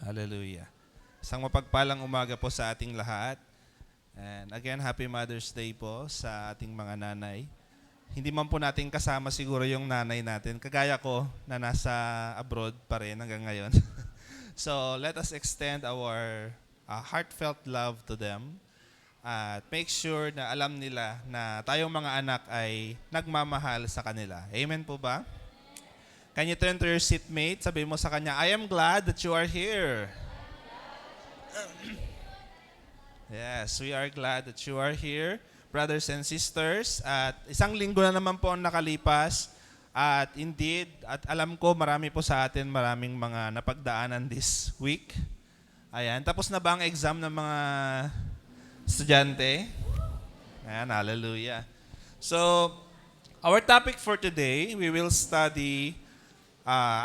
Hallelujah. Isang mapagpalang umaga po sa ating lahat. And again, Happy Mother's Day po sa ating mga nanay. Hindi man po natin kasama siguro yung nanay natin. Kagaya ko na nasa abroad pa rin hanggang ngayon. So let us extend our heartfelt love to them. At make sure na alam nila na tayong mga anak ay nagmamahal sa kanila. Amen po ba? Can you turn to your seatmate? Sabi mo sa kanya, I am glad that you are here. Yes, we are glad that you are here, brothers and sisters. At isang linggo na naman po ang nakalipas. At indeed, at alam ko marami po sa atin maraming mga napagdaanan this week. Ayan, tapos na ba ang exam ng mga estudyante? Ayan, hallelujah. So, our topic for today, we will study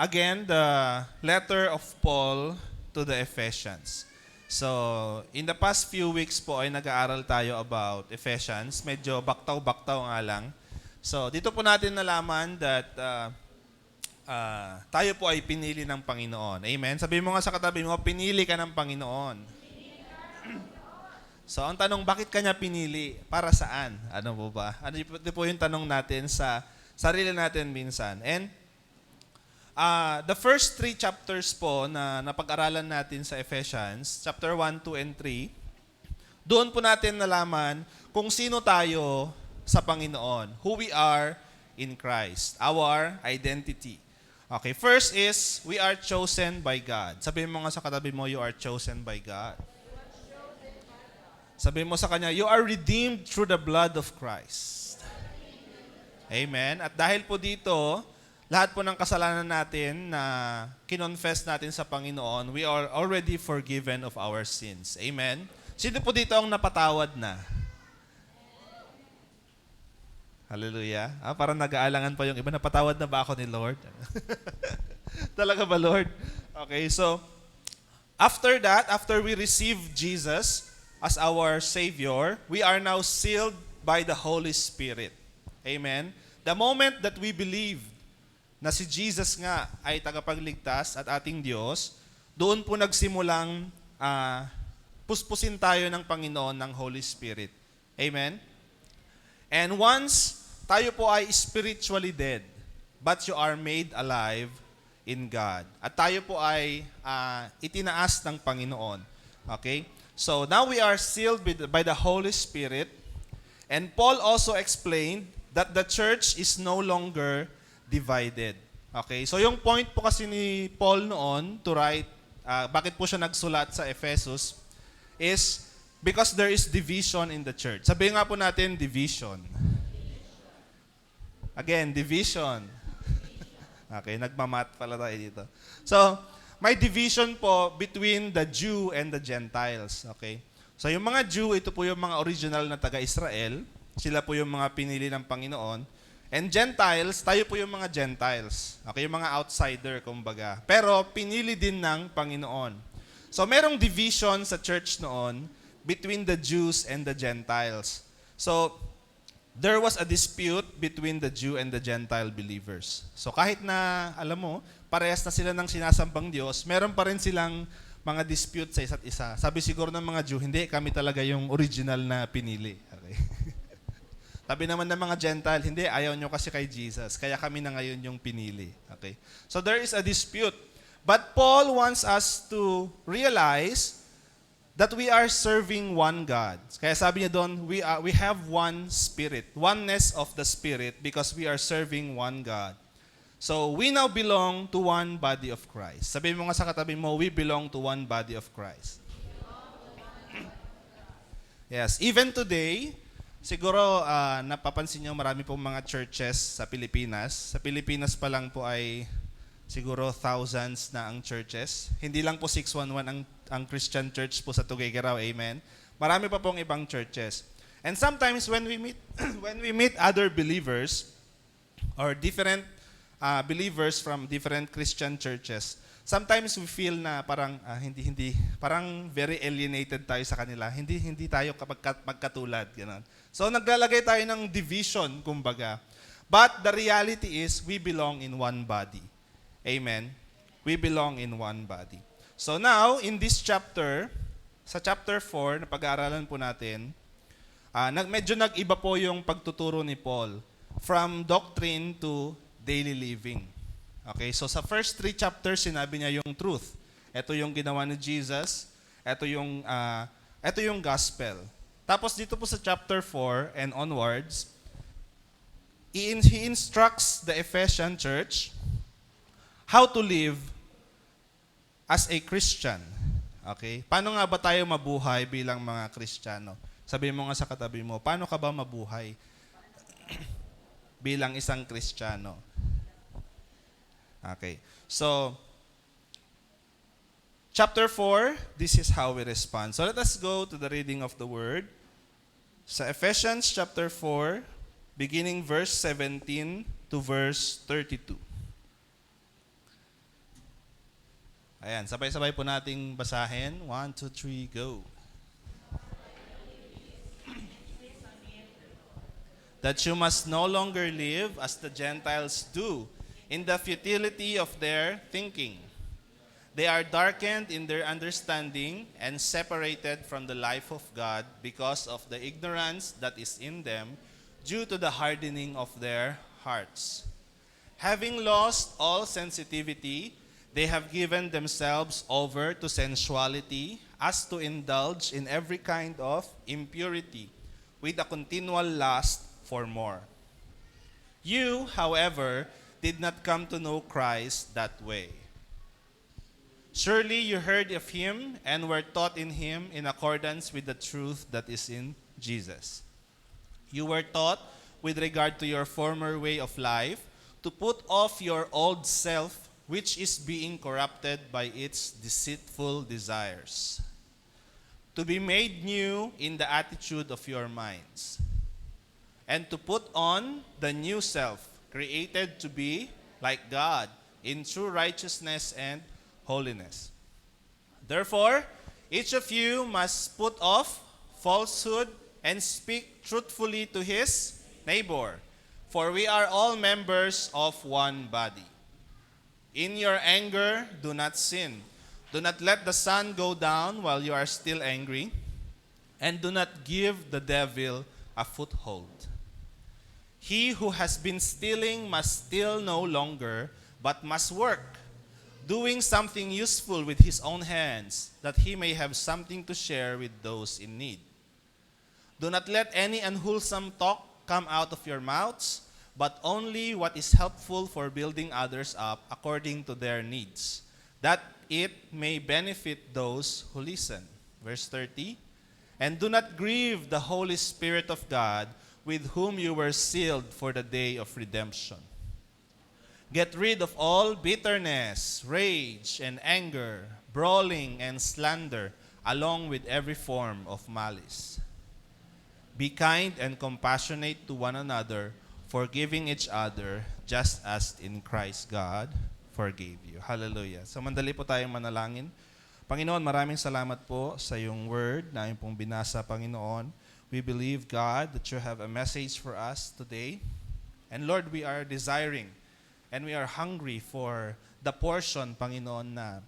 again the letter of Paul to the Ephesians. So, in the past few weeks po ay nag-aaral tayo about Ephesians. Medyo baktaw-baktaw nga lang. So, dito po natin nalaman that tayo po ay pinili ng Panginoon. Amen? Sabi mo nga sa katabi mo, pinili ka ng Panginoon. So, ang tanong, bakit kanya pinili? Para saan? Ano po ba? Ano po yung tanong natin sa sarili natin minsan. And the first 3 chapters po na napag-aralan natin sa Ephesians, chapter 1, 2, and 3, doon po natin nalaman kung sino tayo sa Panginoon, who we are in Christ, our identity. Okay, first is, we are chosen by God. Sabihin mo nga sa katabi mo, you are chosen by God. Sabihin mo sa kanya, you are redeemed through the blood of Christ. Amen. At dahil po dito, lahat po ng kasalanan natin na kinonfess natin sa Panginoon, we are already forgiven of our sins. Amen? Sino po dito ang napatawad na? Hallelujah. Parang nag-aalangan pa yung iba. Napatawad na ba ako ni Lord? Talaga ba, Lord? Okay, so after that, after we receive Jesus as our Savior, we are now sealed by the Holy Spirit. Amen? The moment that we believe na si Jesus nga ay tagapagligtas at ating Diyos, doon po nagsimulang puspusin tayo ng Panginoon ng Holy Spirit. Amen? And once tayo po ay spiritually dead, but you are made alive in God. At tayo po ay itinaas ng Panginoon. Okay? So now we are sealed by the Holy Spirit. And Paul also explained that the church is no longer divided. Okay? So yung point po kasi ni Paul noon to write, bakit po siya nagsulat sa Ephesus, is because there is division in the church. Sabihin nga po natin, division. Again, division. Okay, nagmamat pala tayo dito. So, may division po between the Jew and the Gentiles. Okay? So yung mga Jew, ito po yung mga original na taga-Israel. Sila po yung mga pinili ng Panginoon. And Gentiles, tayo po yung mga Gentiles. Okay, yung mga outsider, kumbaga. Pero pinili din ng Panginoon. So merong division sa church noon between the Jews and the Gentiles. So there was a dispute between the Jew and the Gentile believers. So kahit na, alam mo, parehas na sila ng sinasambang Diyos, meron pa rin silang mga dispute sa isa't isa. Sabi siguro ng mga Jew, hindi, kami talaga yung original na pinili. Okay. Sabi naman ng mga Gentile, hindi, ayaw nyo kasi kay Jesus, kaya kami na ngayon yung pinili. Okay. So there is a dispute. But Paul wants us to realize that we are serving one God. Kaya sabi niya doon, we have one Spirit, oneness of the Spirit because we are serving one God. So we now belong to one body of Christ. Sabi mo nga sa katabi mo, we belong to one body of Christ. Yes, even today, siguro napapansin niyo marami pong mga churches sa Pilipinas. Sa Pilipinas pa lang po ay siguro thousands na ang churches. Hindi lang po 611 ang Christian church po sa Tuguegarao, amen. Marami pa pong ibang churches. And sometimes when we meet other believers or different believers from different Christian churches, sometimes we feel na parang parang very alienated tayo sa kanila. Hindi tayo magkatulad, gano'n. So naglalagay tayo ng division, kumbaga. But the reality is we belong in one body. Amen. We belong in one body. So now, in this chapter, sa chapter 4 na pag-aaralan po natin, medyo nag-iba po yung pagtuturo ni Paul from doctrine to daily living. Okay, so sa first 3 chapters, sinabi niya yung truth. Ito yung ginawa ni Jesus, ito yung gospel. Tapos dito po sa chapter 4 and onwards, he instructs the Ephesian church how to live as a Christian. Okay? Paano nga ba tayo mabuhay bilang mga Kristiyano? Sabi mo nga sa katabi mo, paano ka ba mabuhay bilang isang Kristiyano? Okay. So, chapter 4, this is how we respond. So let us go to the reading of the word. Sa Ephesians chapter 4, beginning verse 17 to verse 32. Ayan, sabay-sabay po nating basahin. 1, 2, 3, go. That you must no longer live as the Gentiles do, in the futility of their thinking. They are darkened in their understanding and separated from the life of God because of the ignorance that is in them due to the hardening of their hearts. Having lost all sensitivity, they have given themselves over to sensuality as to indulge in every kind of impurity with a continual lust for more. You, however, did not come to know Christ that way. Surely you heard of him and were taught in him in accordance with the truth that is in Jesus. You were taught with regard to your former way of life to put off your old self, which is being corrupted by its deceitful desires, to be made new in the attitude of your minds, and to put on the new self, created to be like God in true righteousness and holiness. Therefore, each of you must put off falsehood and speak truthfully to his neighbor, for we are all members of one body. In your anger, do not sin. Do not let the sun go down while you are still angry, and do not give the devil a foothold. He who has been stealing must steal no longer, but must work, doing something useful with his own hands, that he may have something to share with those in need. Do not let any unwholesome talk come out of your mouths, but only what is helpful for building others up according to their needs, that it may benefit those who listen. Verse 30, and do not grieve the Holy Spirit of God, with whom you were sealed for the day of redemption. Get rid of all bitterness, rage, and anger, brawling and slander, along with every form of malice. Be kind and compassionate to one another, forgiving each other, just as in Christ God forgave you. Hallelujah. So mandali po tayong manalangin. Panginoon, maraming salamat po sa iyong word na iyong pong binasa, Panginoon. We believe, God, that you have a message for us today. And Lord, we are desiring and we are hungry for the portion, Panginoon, na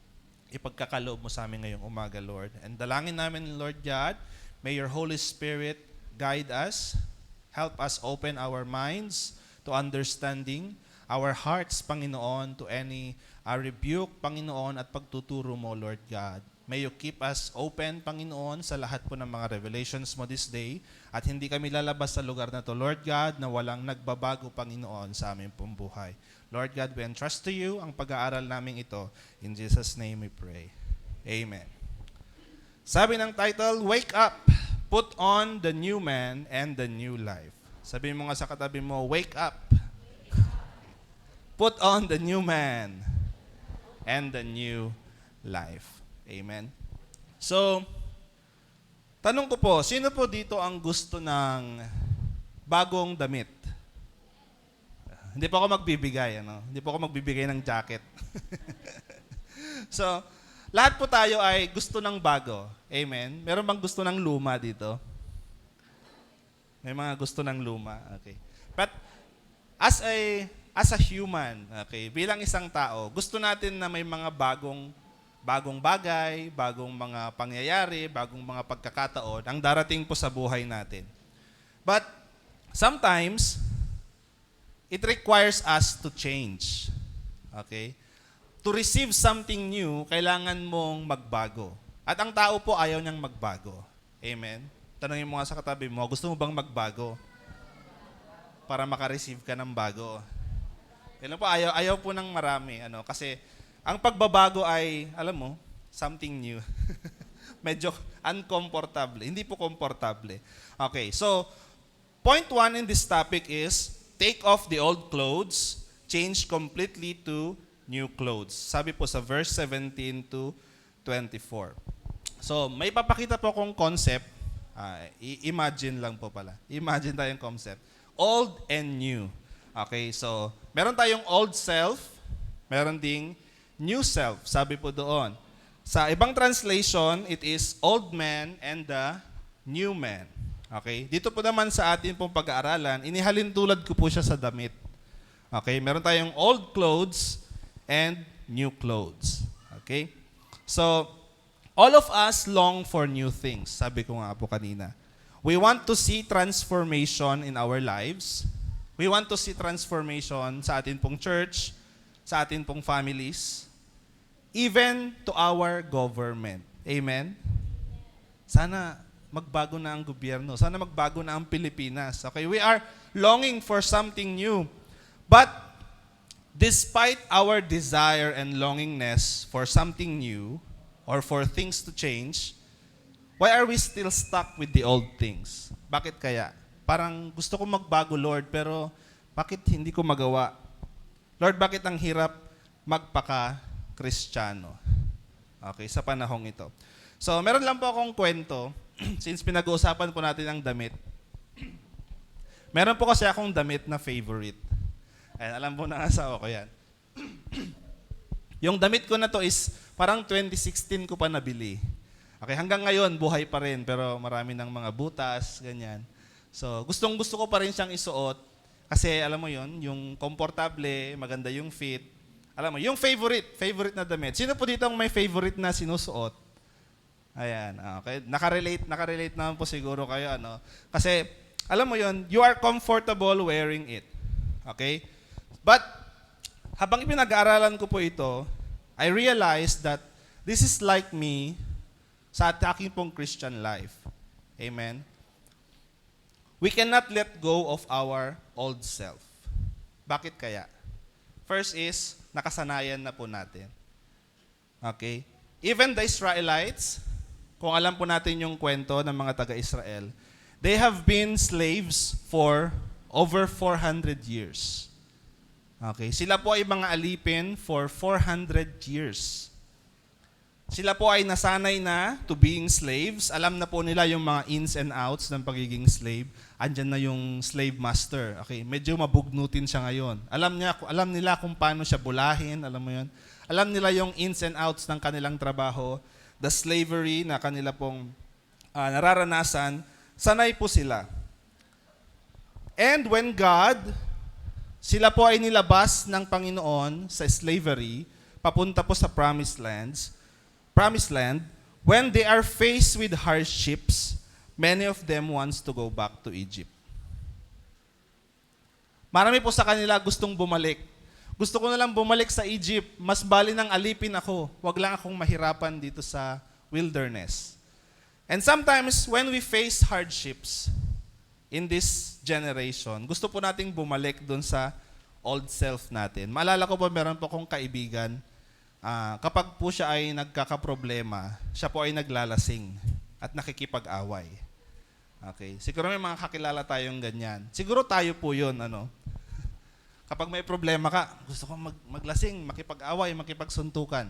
ipagkakaloob mo sa amin ngayong umaga, Lord. And dalangin namin, Lord God, may your Holy Spirit guide us, help us open our minds to understanding, our hearts, Panginoon, to any rebuke, Panginoon, at pagtuturo mo, Lord God. May you keep us open, Panginoon, sa lahat po ng mga revelations mo this day, at hindi kami lalabas sa lugar na to, Lord God, na walang nagbabago, Panginoon, sa aming pong buhay. Lord God, we entrust to you ang pag-aaral namin ito. In Jesus' name we pray. Amen. Sabi ng title, Wake Up, Put on the New Man and the New Life. Sabi mo nga sa katabi mo, Wake up. Put on the new man and the new life. Amen. So, tanong ko po, sino po dito ang gusto ng bagong damit? Hindi po ako magbibigay, ano? Hindi po ako magbibigay ng jacket. So, lahat po tayo ay gusto ng bago. Amen. Meron bang gusto ng luma dito? May mga gusto ng luma. Okay. But as a human, okay, bilang isang tao, gusto natin na may mga bagong bagong bagay, bagong mga pangyayari, bagong mga pagkakataon ang darating po sa buhay natin. But sometimes, it requires us to change. Okay? To receive something new, kailangan mong magbago. At ang tao po ayaw niyang magbago. Amen? Tanungin mo nga sa katabi mo, gusto mo bang magbago? Para makareceive ka ng bago. Kailan po, ayaw po ng marami. Kasi ang pagbabago ay, alam mo, something new. Medyo uncomfortable. Hindi po komportable. Okay, so, point 1 in this topic is, take off the old clothes, change completely to new clothes. Sabi po sa verse 17 to 24. So, may papakita po akong concept. Imagine lang po pala. Imagine tayong concept. Old and new. Okay, so, meron tayong old self, meron ding new self. Sabi po doon. Sa ibang translation, it is old man and the new man. Okay, dito po naman sa atin pong pag-aaralan, inihalin tulad ko po siya sa damit. Okay, meron tayong old clothes and new clothes. Okay? So, all of us long for new things. Sabi ko nga po kanina. We want to see transformation in our lives. We want to see transformation sa atin pong church, sa atin pong families, even to our government. Amen? Sana magbago na ang gobyerno. Sana magbago na ang Pilipinas. Okay? We are longing for something new. But, despite our desire and longingness for something new, or for things to change, why are we still stuck with the old things? Bakit kaya? Parang gusto ko magbago, Lord, pero bakit hindi ko magawa? Lord, bakit ang hirap magpaka-Kristiyano? Okay, sa panahong ito. So, meron lang po akong kwento, since pinag-uusapan po natin ang damit. Meron po kasi akong damit na favorite. Ayan, alam mo na asawa ko yan. Yung damit ko na to is parang 2016 ko pa nabili. Okay, hanggang ngayon, buhay pa rin, pero marami ng mga butas, ganyan. So, gustong-gusto ko pa rin siyang isuot kasi alam mo yon, yung komportable, maganda yung fit. Alam mo, yung favorite na damit. Sino po dito ang may favorite na sinusuot? Ayan, okay. Nakarelate naman po siguro kayo, Kasi, alam mo yon, you are comfortable wearing it. Okay? But, habang ipinag-aaralan ko po ito, I realized that this is like me sa aking pong Christian life. Amen? We cannot let go of our old self. Bakit kaya? First is, nakasanayan na po natin. Okay? Even the Israelites, kung alam po natin yung kwento ng mga taga-Israel, they have been slaves for over 400 years. Okay, sila po ay mga alipin for 400 years. Sila po ay nasanay na to being slaves. Alam na po nila yung mga ins and outs ng pagiging slave. Andyan na yung slave master. Okay, medyo mabugnutin siya ngayon. Alam nila kung paano siya bulahin, alam mo yun. Alam nila yung ins and outs ng kanilang trabaho, the slavery na kanila pong nararanasan. Sanay po sila. And when sila po ay nilabas ng Panginoon sa slavery, papunta po sa promised land, when they are faced with hardships, many of them wants to go back to Egypt. Marami po sa kanila gustong bumalik. Gusto ko na lang bumalik sa Egypt, mas bali nang alipin ako, wag lang akong mahirapan dito sa wilderness. And sometimes, when we face hardships, in this generation, gusto po nating bumalik doon sa old self natin. Maalala ko po, meron po akong kaibigan, kapag po siya ay nagkakaproblema, siya po ay naglalasing at nakikipag-away. Okay. Siguro may mga kakilala tayong ganyan. Siguro tayo po yun, Kapag may problema ka, gusto ko maglasing, makipag-away, makipagsuntukan.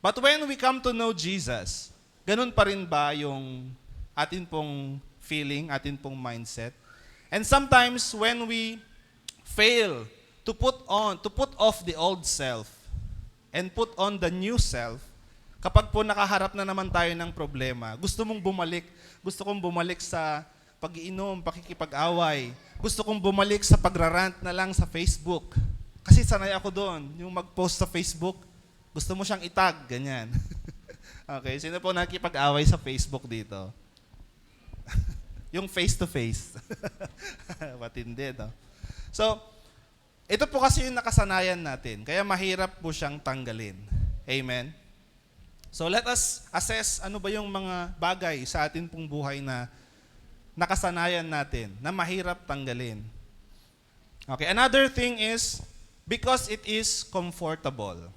But when we come to know Jesus, ganun pa rin ba yung atin pong feeling, atin pong mindset? And sometimes when we fail to put off the old self and put on the new self, kapag po nakaharap na naman tayo ng problema, gusto kong bumalik sa pag-iinom, pakikipag-away, gusto kong bumalik sa pagrarant na lang sa Facebook. Kasi sanay ako doon, yung mag-post sa Facebook, gusto mo siyang itag, ganyan. Okay, sino po nakikipag-away sa Facebook dito? Yung face-to-face. Matindi, no? So, ito po kasi yung nakasanayan natin. Kaya mahirap po siyang tanggalin. Amen? So, let us assess ano ba yung mga bagay sa atin pong buhay na nakasanayan natin, na mahirap tanggalin. Okay, another thing is, because it is comfortable.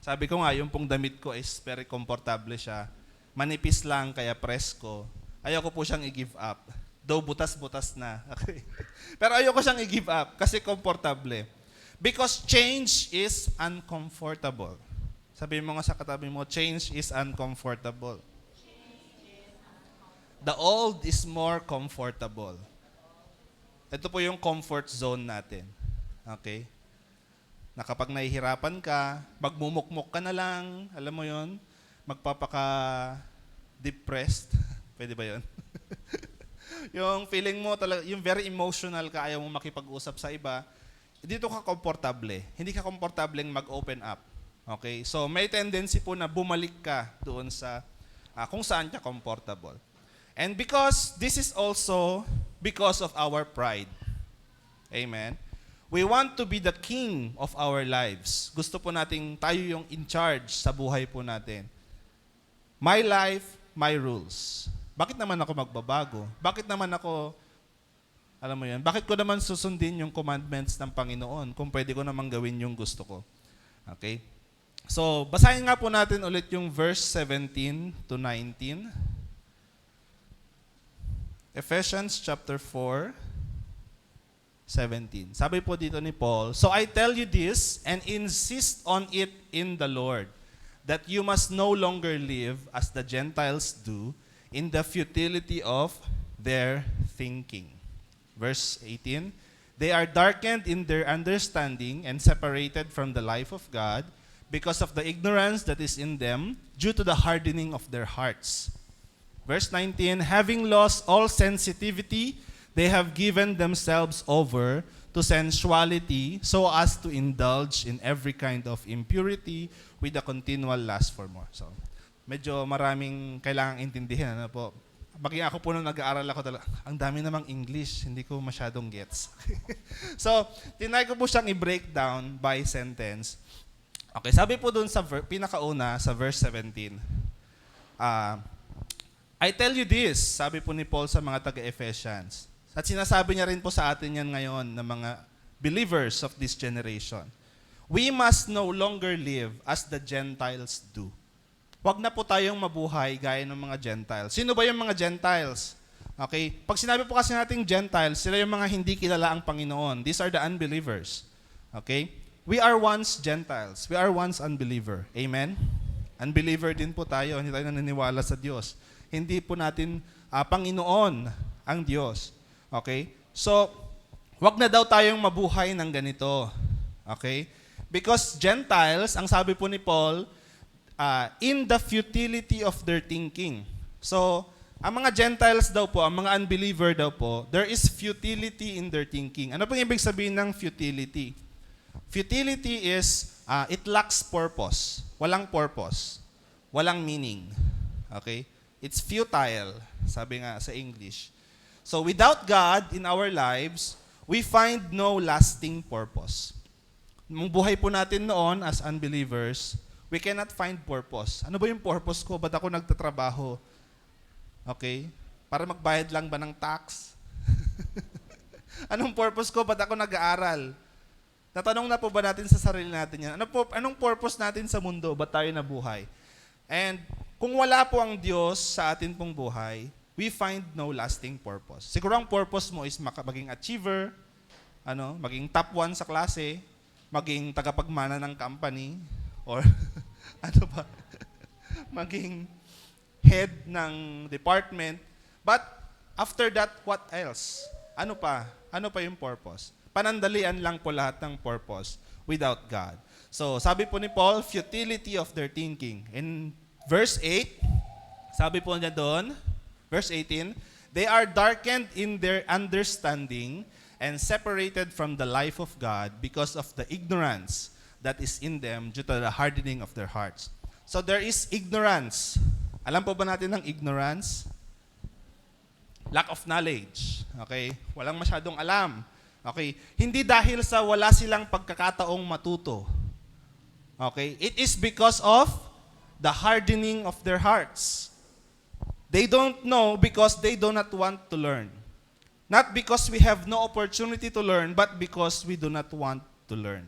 Sabi ko nga, yung pong damit ko is very komportable siya. Manipis lang, kaya presko. Ayoko po siyang i-give up. Though butas-butas na. Okay. Pero ayoko siyang i-give up kasi komportable. Because change is uncomfortable. Sabihin mo nga sa katabi mo, change is uncomfortable. The old is more comfortable. Ito po yung comfort zone natin. Okay? Na kapag nahihirapan ka, magmumukmuk ka na lang, alam mo yon, magpapaka-depressed. Pwede ba yun? Yung feeling mo talaga, yung very emotional ka, ayaw mo makipag-usap sa iba, dito ka komportable. Hindi ka komportableng mag-open up. Okay? So may tendency po na bumalik ka doon sa kung saan ka comfortable. And because this is also because of our pride. Amen? We want to be the king of our lives. Gusto po nating tayo yung in charge sa buhay po natin. My life, my rules. Bakit naman ako magbabago? Bakit naman ako, alam mo yan, bakit ko naman susundin yung commandments ng Panginoon kung pwede ko naman gawin yung gusto ko? Okay? So, basahin nga po natin ulit yung verse 17 to 19. Ephesians chapter 4, 17. Sabi po dito ni Paul, "So I tell you this and insist on it in the Lord, that you must no longer live as the Gentiles do, in the futility of their thinking." Verse 18, "They are darkened in their understanding and separated from the life of God because of the ignorance that is in them due to the hardening of their hearts." Verse 19, "Having lost all sensitivity, they have given themselves over to sensuality so as to indulge in every kind of impurity with a continual lust for more." So, medyo maraming kailangang intindihin. Ano po? Maging ako po nung nag-aaral ako talaga, ang dami namang English, hindi ko masyadong gets. So, tinry ko po siyang i-break down by sentence. Okay, sabi po dun sa pinakauna, sa verse 17, "I tell you this," sabi po ni Paul sa mga taga-Ephesians. At sinasabi niya rin po sa atin yan ngayon na mga believers of this generation. "We must no longer live as the Gentiles do." Huwag na po tayong mabuhay gaya ng mga Gentiles. Sino ba yung mga Gentiles? Okay? Pag sinabi po kasi nating Gentiles, sila yung mga hindi kilala ang Panginoon. These are the unbelievers. Okay? We are once Gentiles. We are once unbeliever. Amen? Unbeliever din po tayo. Hindi tayo naniniwala sa Diyos. Hindi po natin Panginoon ang Diyos. Okay? So, huwag na daw tayong mabuhay ng ganito. Okay? Because Gentiles, ang sabi po ni Paul, in the futility of their thinking. So, ang mga Gentiles daw po, ang mga unbeliever daw po, there is futility in their thinking. Ano pong ibig sabihin ng futility? Futility is, it lacks purpose. Walang purpose. Walang meaning. Okay? It's futile, sabi nga sa English. So, without God in our lives, we find no lasting purpose. Nung buhay po natin noon as unbelievers, we cannot find purpose. Ano ba yung purpose ko? Ba't ako nagtatrabaho? Okay? Para magbayad lang ba ng tax? Anong purpose ko? Ba't ako nag-aaral? Natanong na po ba natin sa sarili natin yan? Anong purpose natin sa mundo? Ba't tayo nabuhay? And kung wala po ang Diyos sa atin pong buhay, we find no lasting purpose. Siguro ang purpose mo is maging achiever, maging top 1 sa klase, maging tagapagmana ng company, or maging head ng department. But after that, what else? Ano pa? Ano pa yung purpose? Panandalian lang po lahat ng purpose without God. So, sabi po ni Paul, futility of their thinking. In verse 8, sabi po niya doon, verse 18, "They are darkened in their understanding and separated from the life of God because of the ignorance that is in them due to the hardening of their hearts." So there is ignorance. Alam po ba natin ng ignorance? Lack of knowledge. Okay? Walang masyadong alam. Okay? Hindi dahil sa wala silang pagkakataong matuto. Okay? It is because of the hardening of their hearts. They don't know because they do not want to learn. Not because we have no opportunity to learn, but because we do not want to learn.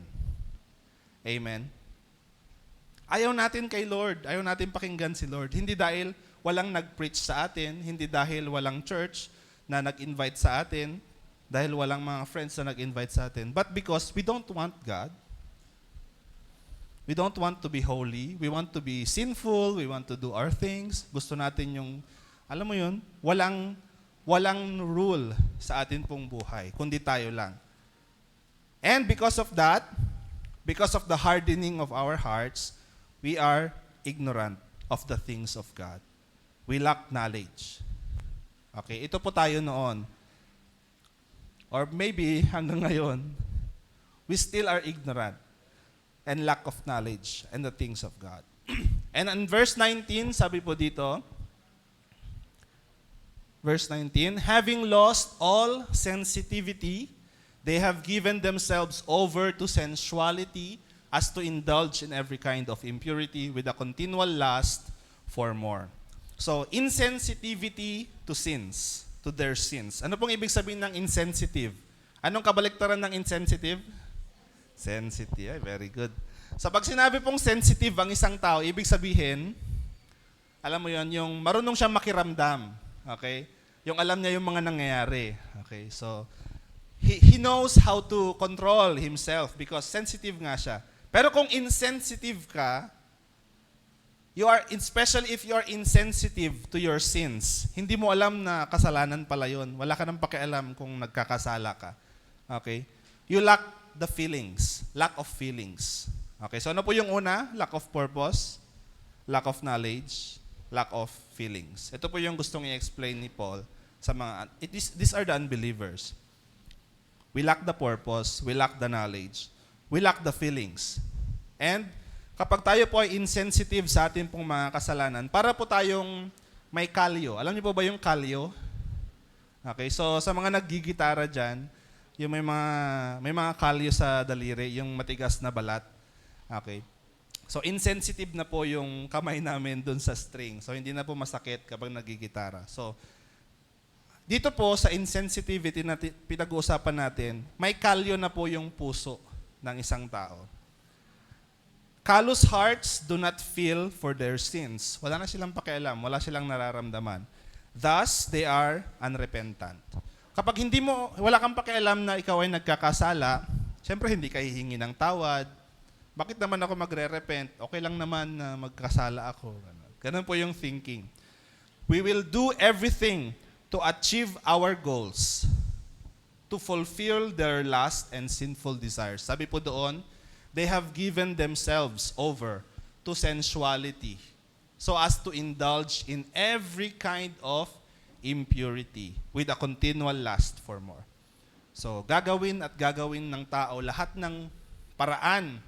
Amen? Ayaw natin kay Lord. Ayaw natin pakinggan si Lord. Hindi dahil walang nag-preach sa atin, hindi dahil walang church na nag-invite sa atin, dahil walang mga friends na nag-invite sa atin, but because we don't want God. We don't want to be holy. We want to be sinful. We want to do our things. Gusto natin yung, alam mo yun, walang rule sa atin pong buhay, kundi tayo lang. And because of that, because of the hardening of our hearts, we are ignorant of the things of God. We lack knowledge. Okay, ito po tayo noon. Or maybe hanggang ngayon, we still are ignorant and lack of knowledge and the things of God. And in verse 19, sabi po dito, verse 19, having lost all sensitivity, they have given themselves over to sensuality as to indulge in every kind of impurity with a continual lust for more. So, insensitivity to sins, to their sins. Ano pong ibig sabihin ng insensitive? Anong kabaliktaran ng insensitive? Sensitive. Very good. So, pag sinabi pong sensitive ang isang tao, ibig sabihin, alam mo yon, yung marunong siyang makiramdam. Okay? Yung alam niya yung mga nangyayari. Okay? So, he knows how to control himself because sensitive nga siya. Pero kung insensitive ka, especially if you are insensitive to your sins, hindi mo alam na kasalanan pala yun. Wala ka nang pakialam kung nagkakasala ka. Okay? You lack the feelings. Lack of feelings. Okay, so ano po yung una? Lack of purpose, lack of knowledge, lack of feelings. Ito po yung gustong i-explain ni Paul sa mga, these are the unbelievers. We lack the purpose, we lack the knowledge, we lack the feelings. And kapag tayo po ay insensitive sa ating pong mga kasalanan, para po tayong may kalyo. Alam niyo po ba yung kalyo? Okay, so sa mga naggigitara dyan, yung may mga kalyo sa daliri, yung matigas na balat. Okay. So insensitive na po yung kamay namin dun sa string. So hindi na po masakit kapag naggigitara. So dito po sa insensitivity na pinag-uusapan natin, may kalyo na po yung puso ng isang tao. Callous hearts do not feel for their sins. Wala na silang pakialam, wala silang nararamdaman. Thus, they are unrepentant. Kapag wala kang pakialam na ikaw ay nagkakasala, siyempre hindi ka hihingi ng tawad. Bakit naman ako magre-repent? Okay lang naman na magkasala ako. Ganun po yung thinking. We will do everything to achieve our goals, to fulfill their lust and sinful desires. Sabi po doon, they have given themselves over to sensuality so as to indulge in every kind of impurity with a continual lust for more. So, gagawin ng tao lahat ng paraan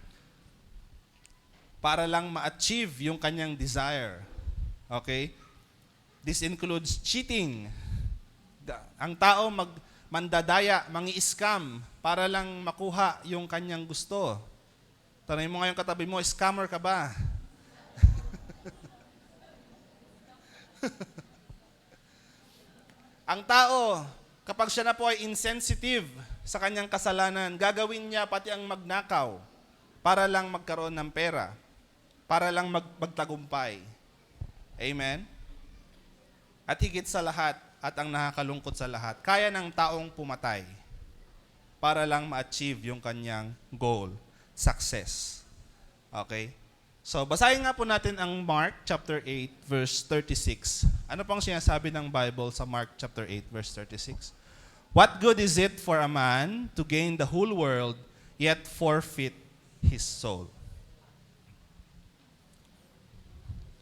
para lang ma-achieve yung kanyang desire. Okay? This includes cheating. Ang tao mandadaya, mangi-scam para lang makuha yung kanyang gusto. Tanay mo ngayon katabi mo, scammer ka ba? Ang tao, kapag siya na po ay insensitive sa kanyang kasalanan, gagawin niya pati ang magnakaw para lang magkaroon ng pera, para lang magtagumpay. Amen? At higit sa lahat, at ang nakakalungkot sa lahat, kaya ng taong pumatay para lang ma-achieve yung kanyang goal, success. Okay? So, basahin nga po natin ang Mark chapter 8, verse 36. Ano pang sinasabi ng Bible sa Mark chapter 8, verse 36? What good is it for a man to gain the whole world, yet forfeit his soul?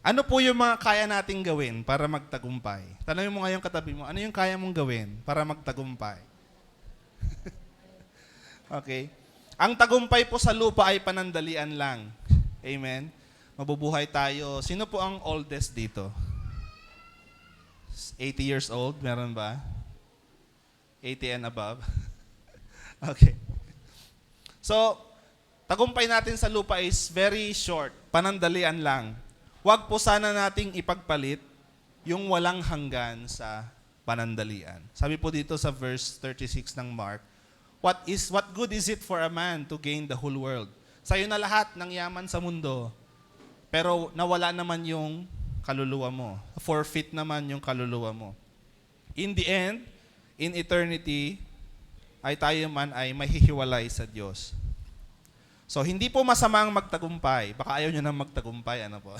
Ano po yung mga kaya nating gawin para magtagumpay? Tanongin mo ngayong katabi mo, ano yung kaya mong gawin para magtagumpay? Okay? Ang tagumpay po sa lupa ay panandalian lang. Amen? mabubuhay tayo. Sino po ang oldest dito? 80 years old, meron ba? 80 and above? Okay. So, tagumpay natin sa lupa is very short, panandalian lang. Huwag po sana nating ipagpalit yung walang hanggan sa panandalian. Sabi po dito sa verse 36 ng Mark, what good is it for a man to gain the whole world? Sa'yo na lahat ng yaman sa mundo, pero nawala naman yung kaluluwa mo. Forfeit naman yung kaluluwa mo. In the end, in eternity, ay tayo man ay mahihiwalay sa Diyos. So, hindi po masama ang magtagumpay. Baka ayaw nyo nang magtagumpay, ano po?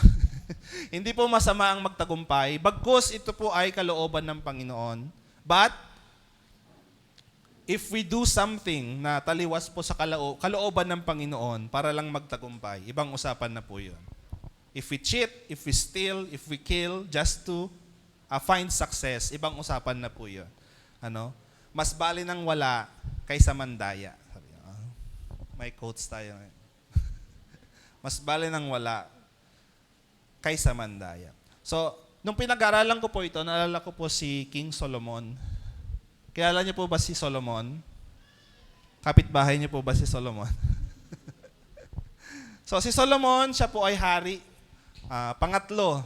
Hindi po masama ang magtagumpay, bagkus ito po ay kalooban ng Panginoon. But, if we do something na taliwas po sa kalooban ng Panginoon para lang magtagumpay, ibang usapan na po yun. If we cheat, if we steal, if we kill just to find success, ibang usapan na po yun. Ano? Mas bali nang wala kaysa mandaya. Sabi niya, may quotes tayo. Mas bali nang wala kaysa mandaya. So, nung pinag-aralan ko po ito, naalala ko po si King Solomon. Kilala niyo po ba si Solomon? Kapitbahay niyo po ba si Solomon? So, si Solomon, siya po ay hari. Pangatlo.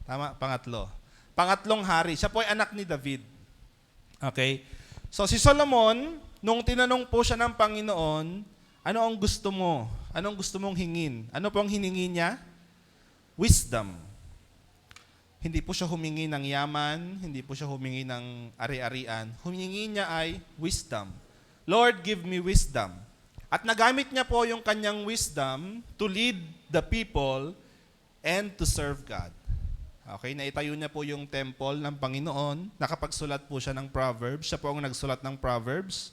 Tama? Pangatlo. Pangatlong hari. Siya po ay anak ni David. Okay? So, si Solomon, nung tinanong po siya ng Panginoon, ano ang gusto mo? Anong gusto mong hingin? Ano po ang hiningi niya? Wisdom. Hindi po siya humingi ng yaman, hindi po siya humingi ng ari-arian. Humingi niya ay wisdom. Lord, give me wisdom. At nagamit niya po yung kanyang wisdom to lead the people and to serve God. Okay, naitayo niya po yung temple ng Panginoon. Nakapagsulat po siya ng Proverbs. Siya po ang nagsulat ng Proverbs,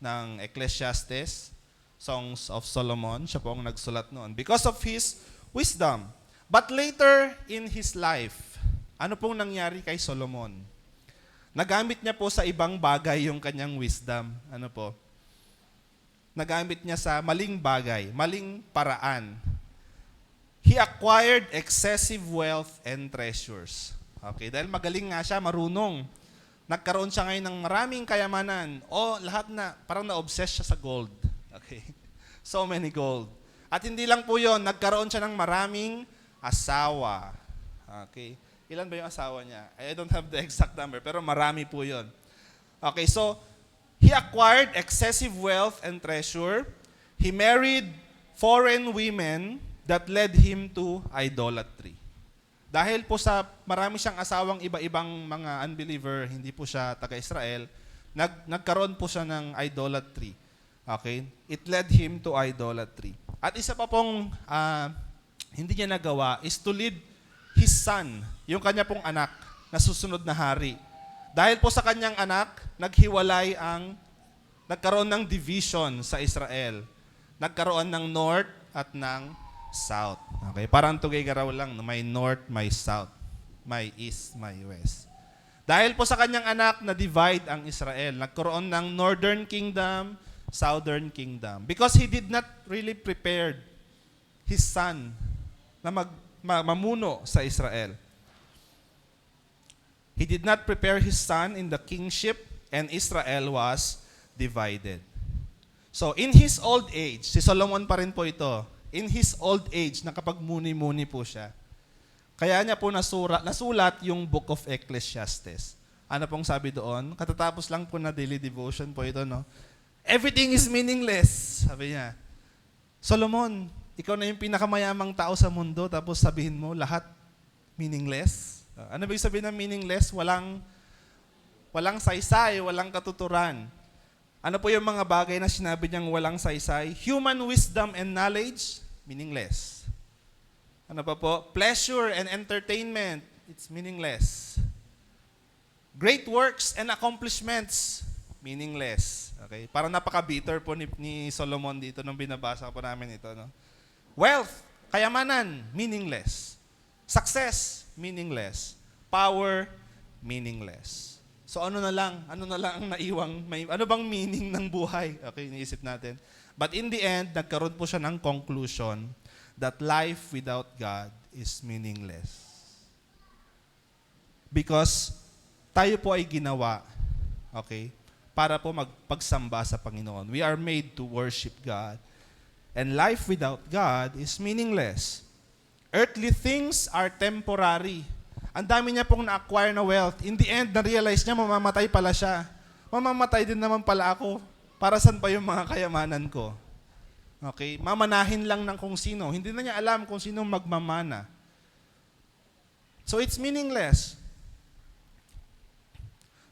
ng Ecclesiastes, Songs of Solomon. Siya po ang nagsulat noon because of his wisdom. But later in his life, ano pong nangyari kay Solomon? Nagamit niya po sa ibang bagay yung kanyang wisdom. Ano po? Nagamit niya sa maling bagay, maling paraan. He acquired excessive wealth and treasures. Okay, dahil magaling nga siya, marunong. Nagkaroon siya ngayon ng maraming kayamanan. O lahat na, parang na-obsess siya sa gold. Okay, so many gold. At hindi lang po yun, nagkaroon siya ng maraming asawa. Okay, ilan ba yung asawa niya? I don't have the exact number, pero marami po yun. Okay, so he acquired excessive wealth and treasure. He married foreign women that led him to idolatry. Dahil po sa marami siyang asawang iba-ibang mga unbeliever, hindi po siya taga-Israel, nagkaroon po siya ng idolatry. Okay? It led him to idolatry. At isa pa pong hindi niya nagawa is to lead his son, yung kanya pong anak, na susunod na hari. Dahil po sa kanyang anak, nagkaroon ng division sa Israel. Nagkaroon ng north at ng south. Okay, parang tugay-garaw lang, may north, may south, may east, may west. Dahil po sa kanyang anak, na-divide ang Israel. Nagkaroon ng northern kingdom, southern kingdom. Because he did not really prepare his son na mamuno sa Israel. He did not prepare his son in the kingship, and Israel was divided. So, in his old age, si Solomon pa rin po ito, in his old age, nakapagmuni-muni po siya. Kaya niya po nasulat yung Book of Ecclesiastes. Ano pong sabi doon? Katatapos lang po na daily devotion po ito, no? Everything is meaningless, sabi niya. Solomon, ikaw na yung pinakamayamang tao sa mundo, tapos sabihin mo, lahat meaningless? Ano ba yung sabihin ng meaningless? Walang saysay, walang katuturan. Ano po yung mga bagay na sinabi niyang walang saysay? Human wisdom and knowledge, meaningless. Ano pa po? Pleasure and entertainment, it's meaningless. Great works and accomplishments, meaningless. Okay? Parang napaka-bitter po ni Solomon dito nung binabasa po namin ito. No? Wealth, kayamanan, meaningless. Success, meaningless. Power, meaningless. So ano na lang ang naiwang, ano bang meaning ng buhay? Okay, iniisip natin. But in the end, nagkaroon po siya ng conclusion that life without God is meaningless. Because tayo po ay ginawa, okay, para po magpagsamba sa Panginoon. We are made to worship God. And life without God is meaningless. Earthly things are temporary. Ang dami niya pong na-acquire na wealth. In the end, na-realize niya, mamamatay pala siya. Mamamatay din naman pala ako. Para saan pa yung mga kayamanan ko? Okay? Mamanahin lang ng kung sino. Hindi na niya alam kung sino magmamana. So it's meaningless.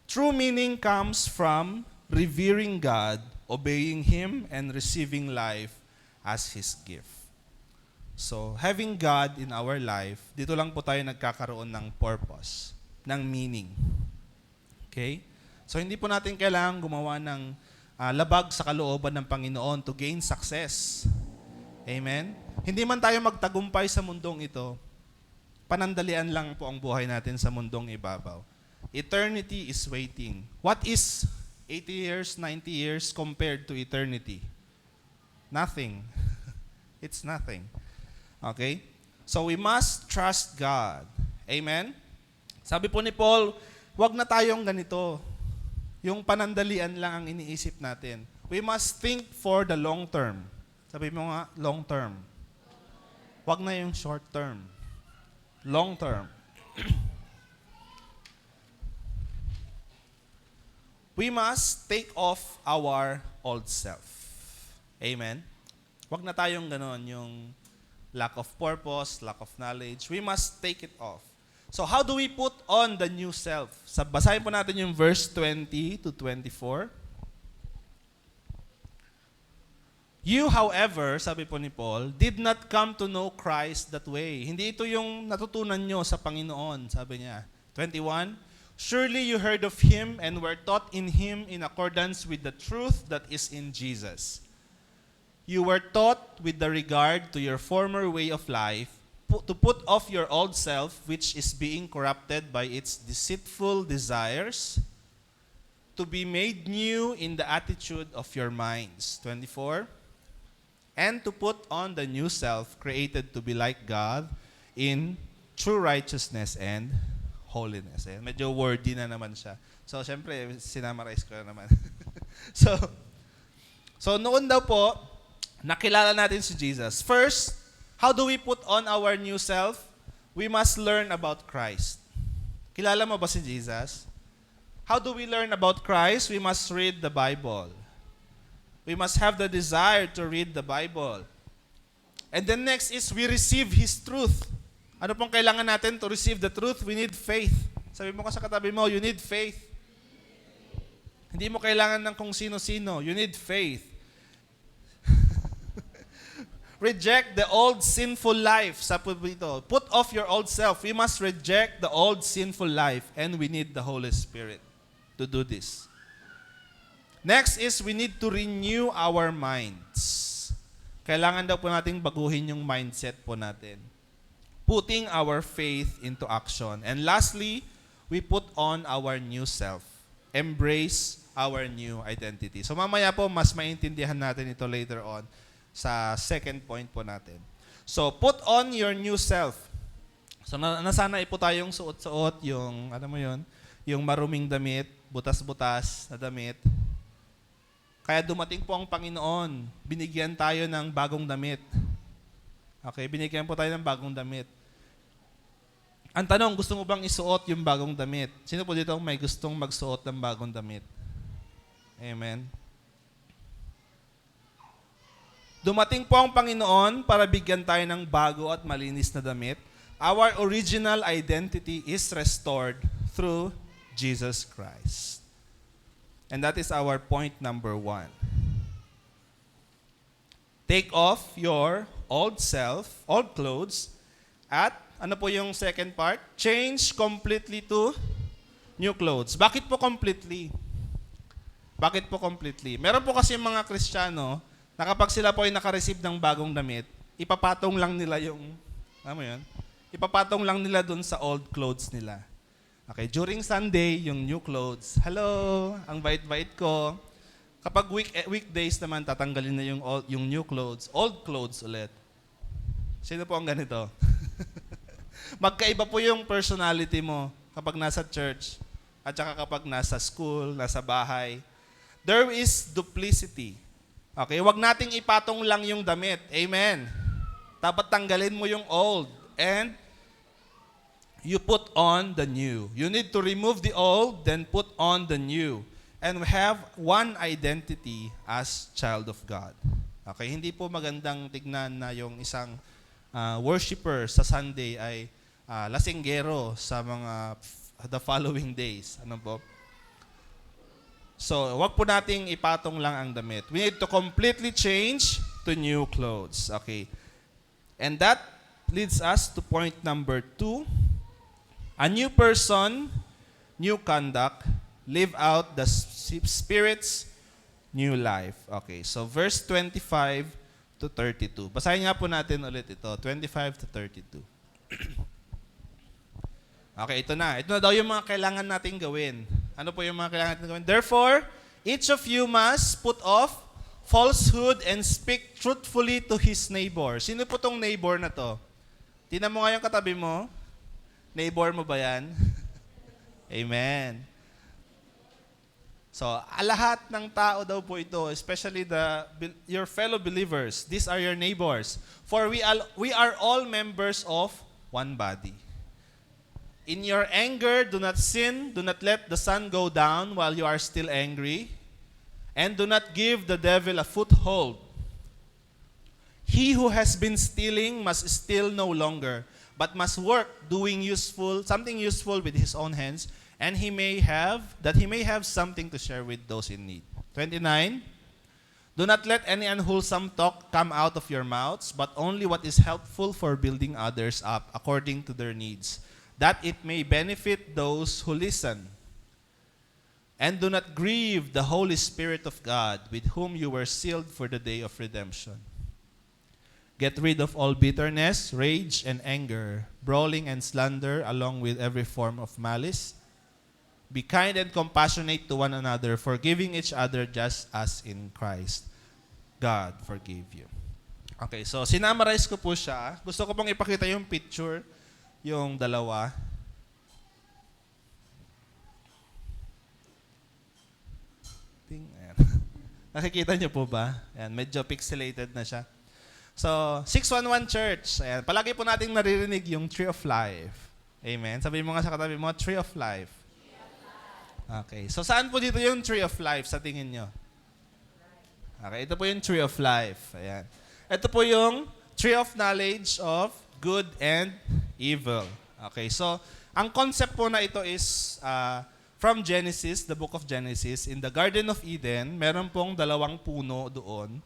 True meaning comes from revering God, obeying Him, and receiving life as His gift. So, having God in our life, dito lang po tayo nagkakaroon ng purpose, ng meaning. Okay? So, hindi po natin kailangang gumawa ng labag sa kalooban ng Panginoon to gain success. Amen? Hindi man tayo magtagumpay sa mundong ito, panandalian lang po ang buhay natin sa mundong ibabaw. Eternity is waiting. What is 80 years, 90 years compared to eternity? Nothing. It's nothing. Okay? So we must trust God. Amen? Sabi po ni Paul, wag na tayong ganito. Yung panandalian lang ang iniisip natin. We must think for the long term. Sabi mo nga, long term. Wag na yung short term. Long term. We must take off our old self. Amen? Wag na tayong ganon, yung lack of purpose, lack of knowledge. We must take it off. So how do we put on the new self? Basahin po natin yung verse 20 to 24. You, however, sabi po ni Paul, did not come to know Christ that way. Hindi ito yung natutunan nyo sa Panginoon, sabi niya. 21, surely you heard of Him and were taught in Him in accordance with the truth that is in Jesus. You were taught with the regard to your former way of life, to put off your old self, which is being corrupted by its deceitful desires, to be made new in the attitude of your minds. 24, and to put on the new self, created to be like God in true righteousness and holiness. Ayan, medyo wordy na naman siya. So, syempre, sinamarize ko na naman. so noon daw po, nakilala natin si Jesus. First, how do we put on our new self? We must learn about Christ. Kilala mo ba si Jesus? How do we learn about Christ? We must read the Bible. We must have the desire to read the Bible. And then next is we receive His truth. Ano pong kailangan natin to receive the truth? We need faith. Sabi mo ka sa katabi mo, you need faith. Hindi mo kailangan ng kung sino-sino. You need faith. Reject the old sinful life. Sabi dito, put off your old self. We must reject the old sinful life and we need the Holy Spirit to do this. Next is we need to renew our minds. Kailangan daw po nating baguhin yung mindset po natin. Putting our faith into action. And lastly, we put on our new self. Embrace our new identity. So mamaya po, mas maintindihan natin ito later on sa second point po natin. So, put on your new self. So, nasanay po tayong suot-suot, yung, ano mo yun, yung maruming damit, butas-butas na damit. Kaya dumating po ang Panginoon, binigyan tayo ng bagong damit. Okay, binigyan po tayo ng bagong damit. Ang tanong, gusto mo bang isuot yung bagong damit? Sino po dito may gustong magsuot ng bagong damit? Amen. Dumating po ang Panginoon para bigyan tayo ng bago at malinis na damit. Our original identity is restored through Jesus Christ. And that is our point number 1. Take off your old self, old clothes, at ano po yung second part? Change completely to new clothes. Bakit po completely? Bakit po completely? Meron po kasi mga Kristiyano na kapag sila po ay nakareceive ng bagong damit, ipapatong lang nila yung, ano mo yun? Ipapatong lang nila dun sa old clothes nila. Okay, during Sunday, yung new clothes. Hello, ang bait-bait ko. Kapag weekdays naman, tatanggalin na yung new clothes, old clothes ulit. Sino po ang ganito? Magkaiba po yung personality mo kapag nasa church at saka kapag nasa school, nasa bahay. There is duplicity. Okay, wag nating ipatong lang yung damit. Amen. Dapat tanggalin mo yung old and you put on the new. You need to remove the old, then put on the new. And we have one identity as child of God. Okay, hindi po magandang tignan na yung isang worshiper sa Sunday ay lasinggero sa mga the following days. Ano po? So, wag po nating ipatong lang ang damit. We need to completely change to new clothes. Okay. And that leads us to point number 2. A new person, new conduct, live out the Spirit's new life. Okay, so verse 25 to 32. Basahin nga po natin ulit ito, 25 to 32. Okay, ito na. Ito na daw yung mga kailangan nating gawin. Ano po yung mga kailangan nating gawin? Therefore, each of you must put off falsehood and speak truthfully to his neighbor. Sino po tong neighbor na to? Tingnan mo nga yung katabi mo. Neighbor mo ba yan? Amen. So, lahat ng tao daw po ito, especially your fellow believers, these are your neighbors. For we are all members of one body. In your anger, do not sin. Do not let the sun go down while you are still angry. And do not give the devil a foothold. He who has been stealing must steal no longer, but must work doing something useful with his own hands, and he may have something to share with those in need. 29. Do not let any unwholesome talk come out of your mouths, but only what is helpful for building others up according to their needs, that it may benefit those who listen. And do not grieve the Holy Spirit of God, with whom you were sealed for the day of redemption. Get rid of all bitterness, rage, and anger, brawling and slander, along with every form of malice. Be kind and compassionate to one another, forgiving each other just as in Christ God forgave you. Okay, so sinamarize ko po siya. Gusto ko pong ipakita yung picture, yung dalawa. Ayan. Nakikita niyo po ba? Ayan, medyo pixelated na siya. So, 611 Church. Ayan, palagi po nating naririnig yung Tree of Life. Amen. Sabihin mo nga sa katabi mo, Tree of Life. Okay. So, saan po dito yung Tree of Life sa tingin nyo? Okay, ito po yung Tree of Life. Ayan. Ito po yung Tree of Knowledge of Good and Evil. Okay, so, ang concept po na ito is from Genesis, the book of Genesis. In the Garden of Eden, meron pong dalawang puno doon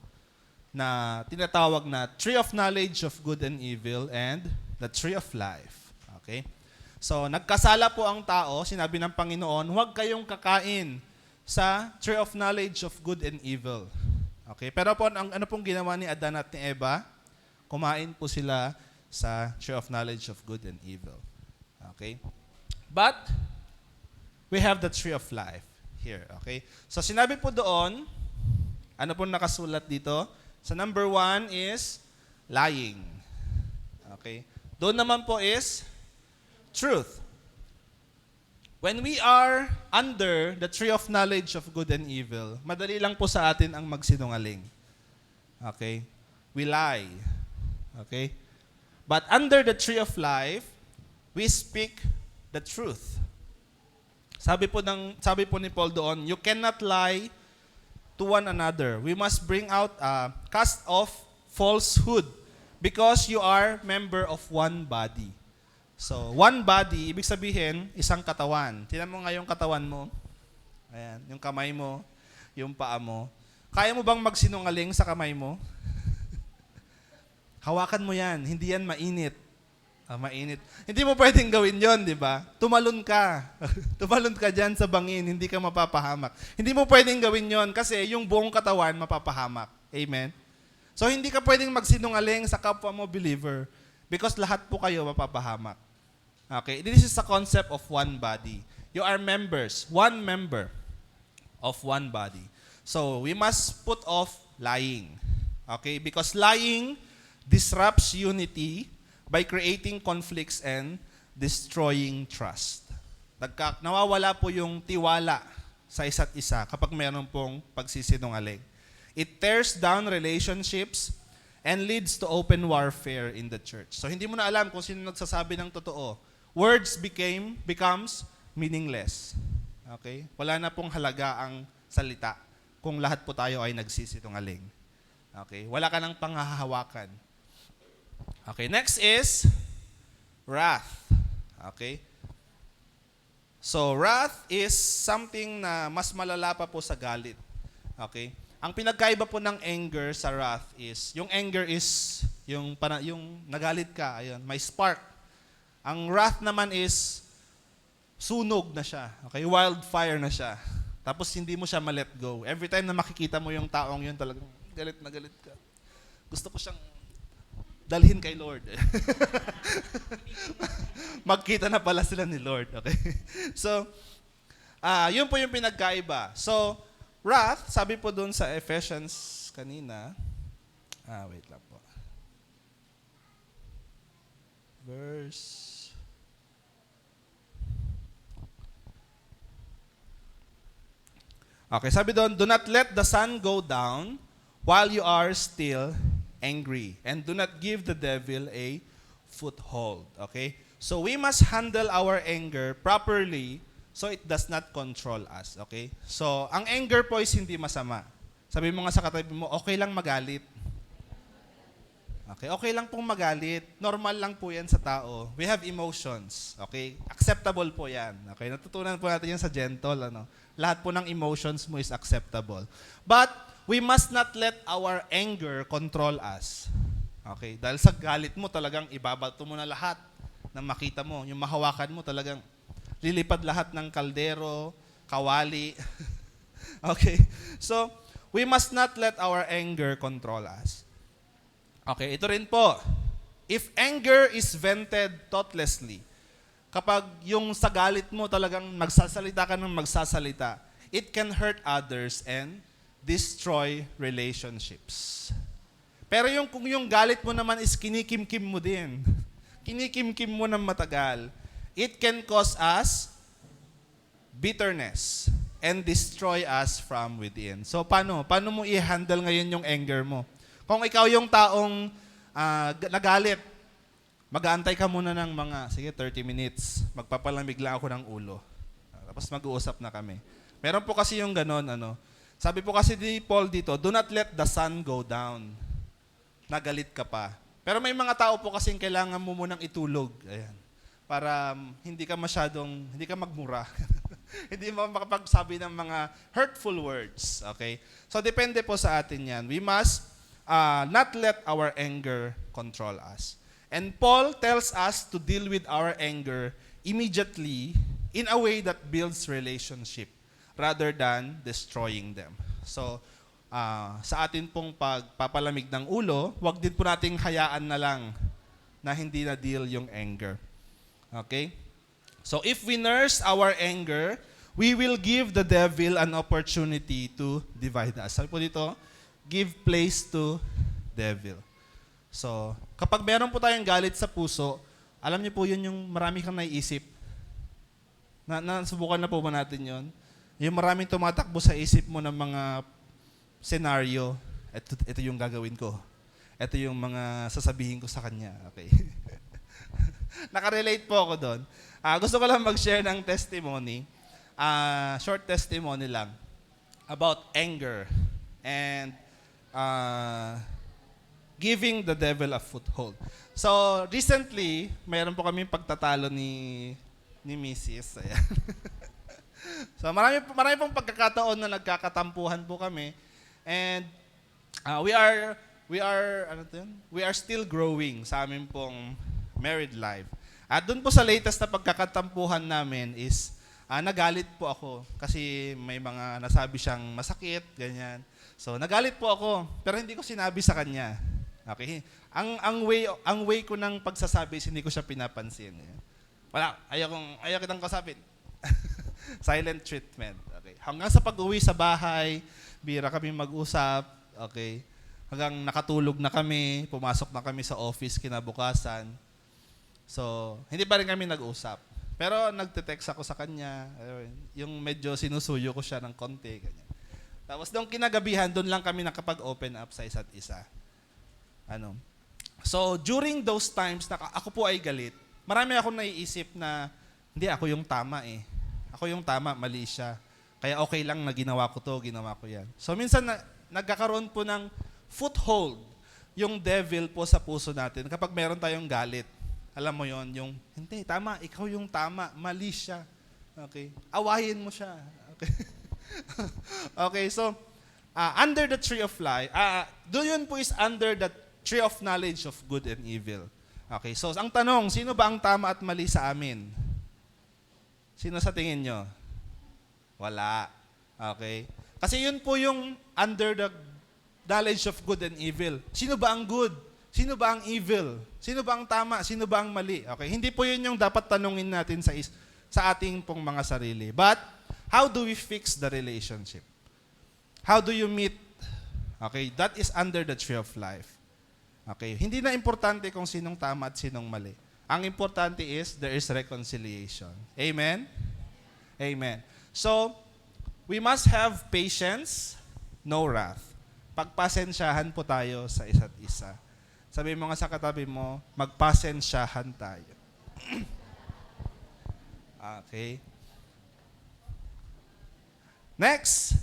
na tinatawag na Tree of Knowledge of Good and Evil and the Tree of Life. Okay? So, nagkasala po ang tao, sinabi ng Panginoon, huwag kayong kakain sa Tree of Knowledge of Good and Evil. Okay? Pero po, ano pong ginawa ni Adan at ni Eva? Kumain po sila sa Tree of Knowledge of Good and Evil. Okay? But, we have the Tree of Life here. Okay? So, sinabi po doon, ano pong nakasulat dito? So number 1 is lying. Okay? Doon naman po is truth. When we are under the tree of knowledge of good and evil, madali lang po sa atin ang magsinungaling. Okay? We lie. Okay? But under the tree of life, we speak the truth. Sabi po ni Paul doon, you cannot lie to one another. We must bring out cast off falsehood because you are member of one body. So, one body, ibig sabihin, isang katawan. Tingnan mo nga yung katawan mo. Ayan, yung kamay mo, yung paa mo. Kaya mo bang magsinungaling sa kamay mo? Hawakan mo yan, hindi yan mainit. Mainit. Hindi mo pwedeng gawin yon, di ba? Tumalon ka. Tumalon ka dyan sa bangin, hindi ka mapapahamak. Hindi mo pwedeng gawin yon kasi yung buong katawan mapapahamak. Amen? So, hindi ka pwedeng magsinungaling sa kapwa mo believer because lahat po kayo mapapahamak. Okay? This is the concept of one body. You are members, one member of one body. So, we must put off lying. Okay? Because lying disrupts unity by creating conflicts and destroying trust. Nawawala po yung tiwala sa isa't isa kapag mayroon pong pagsisinungaling. It tears down relationships and leads to open warfare in the church. So hindi mo na alam kung sino nagsasabi ng totoo. Words becomes meaningless. Okay? Wala na pong halaga ang salita kung lahat po tayo ay nagsisinungaling. Okay? Wala ka nang panghahawakan. Okay, next is wrath. Okay? So, wrath is something na mas malala pa po sa galit. Okay? Ang pinagkaiba po ng anger sa wrath is, yung anger is yung nagalit ka, ayun, may spark. Ang wrath naman is sunog na siya. Okay? Wildfire na siya. Tapos hindi mo siya ma-let go. Every time na makikita mo yung taong yun, talagang galit na galit ka. Gusto ko siyang dalhin kay Lord. Magkita na pala sila ni Lord. Okay? So, yun po yung pinagkaiba. So, wrath, sabi po dun sa Ephesians kanina, wait lang po. Okay, sabi doon, do not let the sun go down while you are still angry. And do not give the devil a foothold. Okay? So we must handle our anger properly so it does not control us. Okay? So, ang anger po is hindi masama. Sabi mo nga sa katabi mo, okay lang magalit. Okay, okay lang pong magalit. Normal lang po yan sa tao. We have emotions. Okay? Acceptable po yan. Okay? Natutunan po natin yan sa gentle. Lahat po ng emotions mo is acceptable. But, we must not let our anger control us. Okay? Dahil sa galit mo, talagang ibabato mo na lahat na makita mo. Yung mahawakan mo, talagang lilipad lahat ng kaldero, kawali. Okay? So, we must not let our anger control us. Okay, ito rin po. If anger is vented thoughtlessly, kapag yung sa galit mo talagang magsasalita ka ng magsasalita, it can hurt others and destroy relationships. Pero kung yung galit mo naman is kinikimkim mo din, kinikimkim mo ng matagal, it can cause us bitterness and destroy us from within. So paano? Paano mo i-handle ngayon yung anger mo? Kung ikaw yung taong nagalit, mag-aantay ka muna ng mga, 30 minutes, magpapalamig lang ako ng ulo. Tapos mag-uusap na kami. Meron po kasi yung ganon, Sabi po kasi ni Paul dito, do not let the sun go down. Nagalit ka pa. Pero may mga tao po kasing kailangan mo munang itulog. Ayan. Para hindi ka magmura. Hindi mo makapagsabi ng mga hurtful words. Okay? So depende po sa atin yan. We must not let our anger control us. And Paul tells us to deal with our anger immediately in a way that builds relationship rather than destroying them. So, sa atin pong pagpapalamig ng ulo, wag din po nating hayaan na lang na hindi na deal yung anger. Okay? So, if we nurse our anger, we will give the devil an opportunity to divide us. Sabi po dito, give place to devil. So, kapag meron po tayong galit sa puso, alam niyo po yun yung marami kang naiisip. Nasubukan na po ba natin yun? Yung maraming tumatakbo sa isip mo ng mga senaryo, ito yung gagawin ko. Ito yung mga sasabihin ko sa kanya. Okay. Nakarelate po ako doon. Gusto ko lang mag-share ng testimony. Short testimony lang about anger and giving the devil a foothold. So, recently, mayroon po kami pagtatalo ni Mrs. Ayan. So, marami pong pagkakataon na nagkakatampuhan po kami. And we are still growing sa amin pong married life. At doon po sa latest na pagkakatampuhan namin is nagalit po ako kasi may mga nasabi siyang masakit, ganyan. So, nagalit po ako, pero hindi ko sinabi sa kanya. Okay? Ang way ko ng pagsasabi is hindi ko siya pinapansin. Wala, ayaw kitang kasapin. Silent treatment. Okay. Hanggang sa pag-uwi sa bahay, bira kami mag-usap. Okay. Hanggang nakatulog na kami, pumasok na kami sa office kinabukasan. So, hindi pa rin kami nag-usap. Pero nagte-text ako sa kanya, yung medyo sinusuyo ko siya ng konti, ganyan. Tapos nung kinagabihan, doon lang kami nakapag-open up sa isa't isa. So, during those times na ako po ay galit, marami akong naiisip na, hindi, ako yung tama eh. Ako yung tama, mali siya. Kaya okay lang na ginawa ko to, ginawa ko yan. So, minsan nagkakaroon po ng foothold yung devil po sa puso natin kapag meron tayong galit. Alam mo yon, yung, hindi, tama, ikaw yung tama, mali siya. Okay? Awayin mo siya. Okay? Okay, so, under the tree of life, yun po is under the tree of knowledge of good and evil. Okay, so ang tanong, sino ba ang tama at mali sa amin? Sino sa tingin nyo? Wala. Okay? Kasi yun po yung under the knowledge of good and evil. Sino ba ang good? Sino ba ang evil? Sino ba ang tama? Sino ba ang mali? Okay, hindi po yun yung dapat tanungin natin sa ating pong mga sarili. But, how do we fix the relationship? How do you meet? Okay, that is under the tree of life. Okay, hindi na importante kung sinong tama at sinong mali. Ang importante is there is reconciliation. Amen? Amen. So, we must have patience, no wrath. Pagpasensyahan po tayo sa isa't isa. Sabi mo nga sa katabi mo, magpasensyahan tayo. Okay. Next.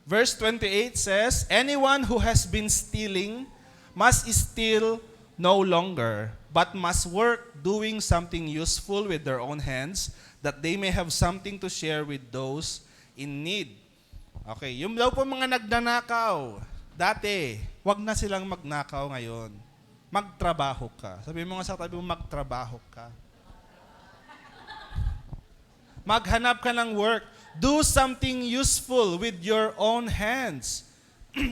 Verse 28 says, anyone who has been stealing must steal no longer, but must work doing something useful with their own hands, that they may have something to share with those in need. Okay, yung daw po mga nagnanakaw, dati, wag na silang magnakaw ngayon. Magtrabaho ka. Sabi mo nga sa tabi mo, magtrabaho ka. Maghanap ka ng work. Do something useful with your own hands.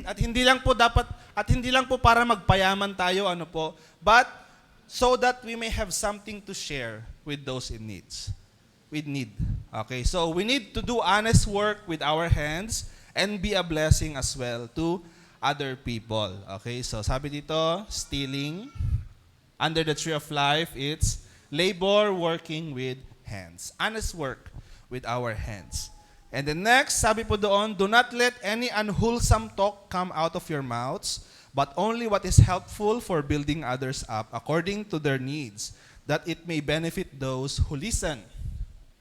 At hindi lang po para magpayaman tayo, but so that we may have something to share with those in needs. With need. Okay, so we need to do honest work with our hands and be a blessing as well to other people. Okay, so sabi dito, stealing. Under the tree of life, it's labor working with hands. Honest work with our hands. And the next, sabi po doon, do not let any unwholesome talk come out of your mouths, but only what is helpful for building others up according to their needs, that it may benefit those who listen.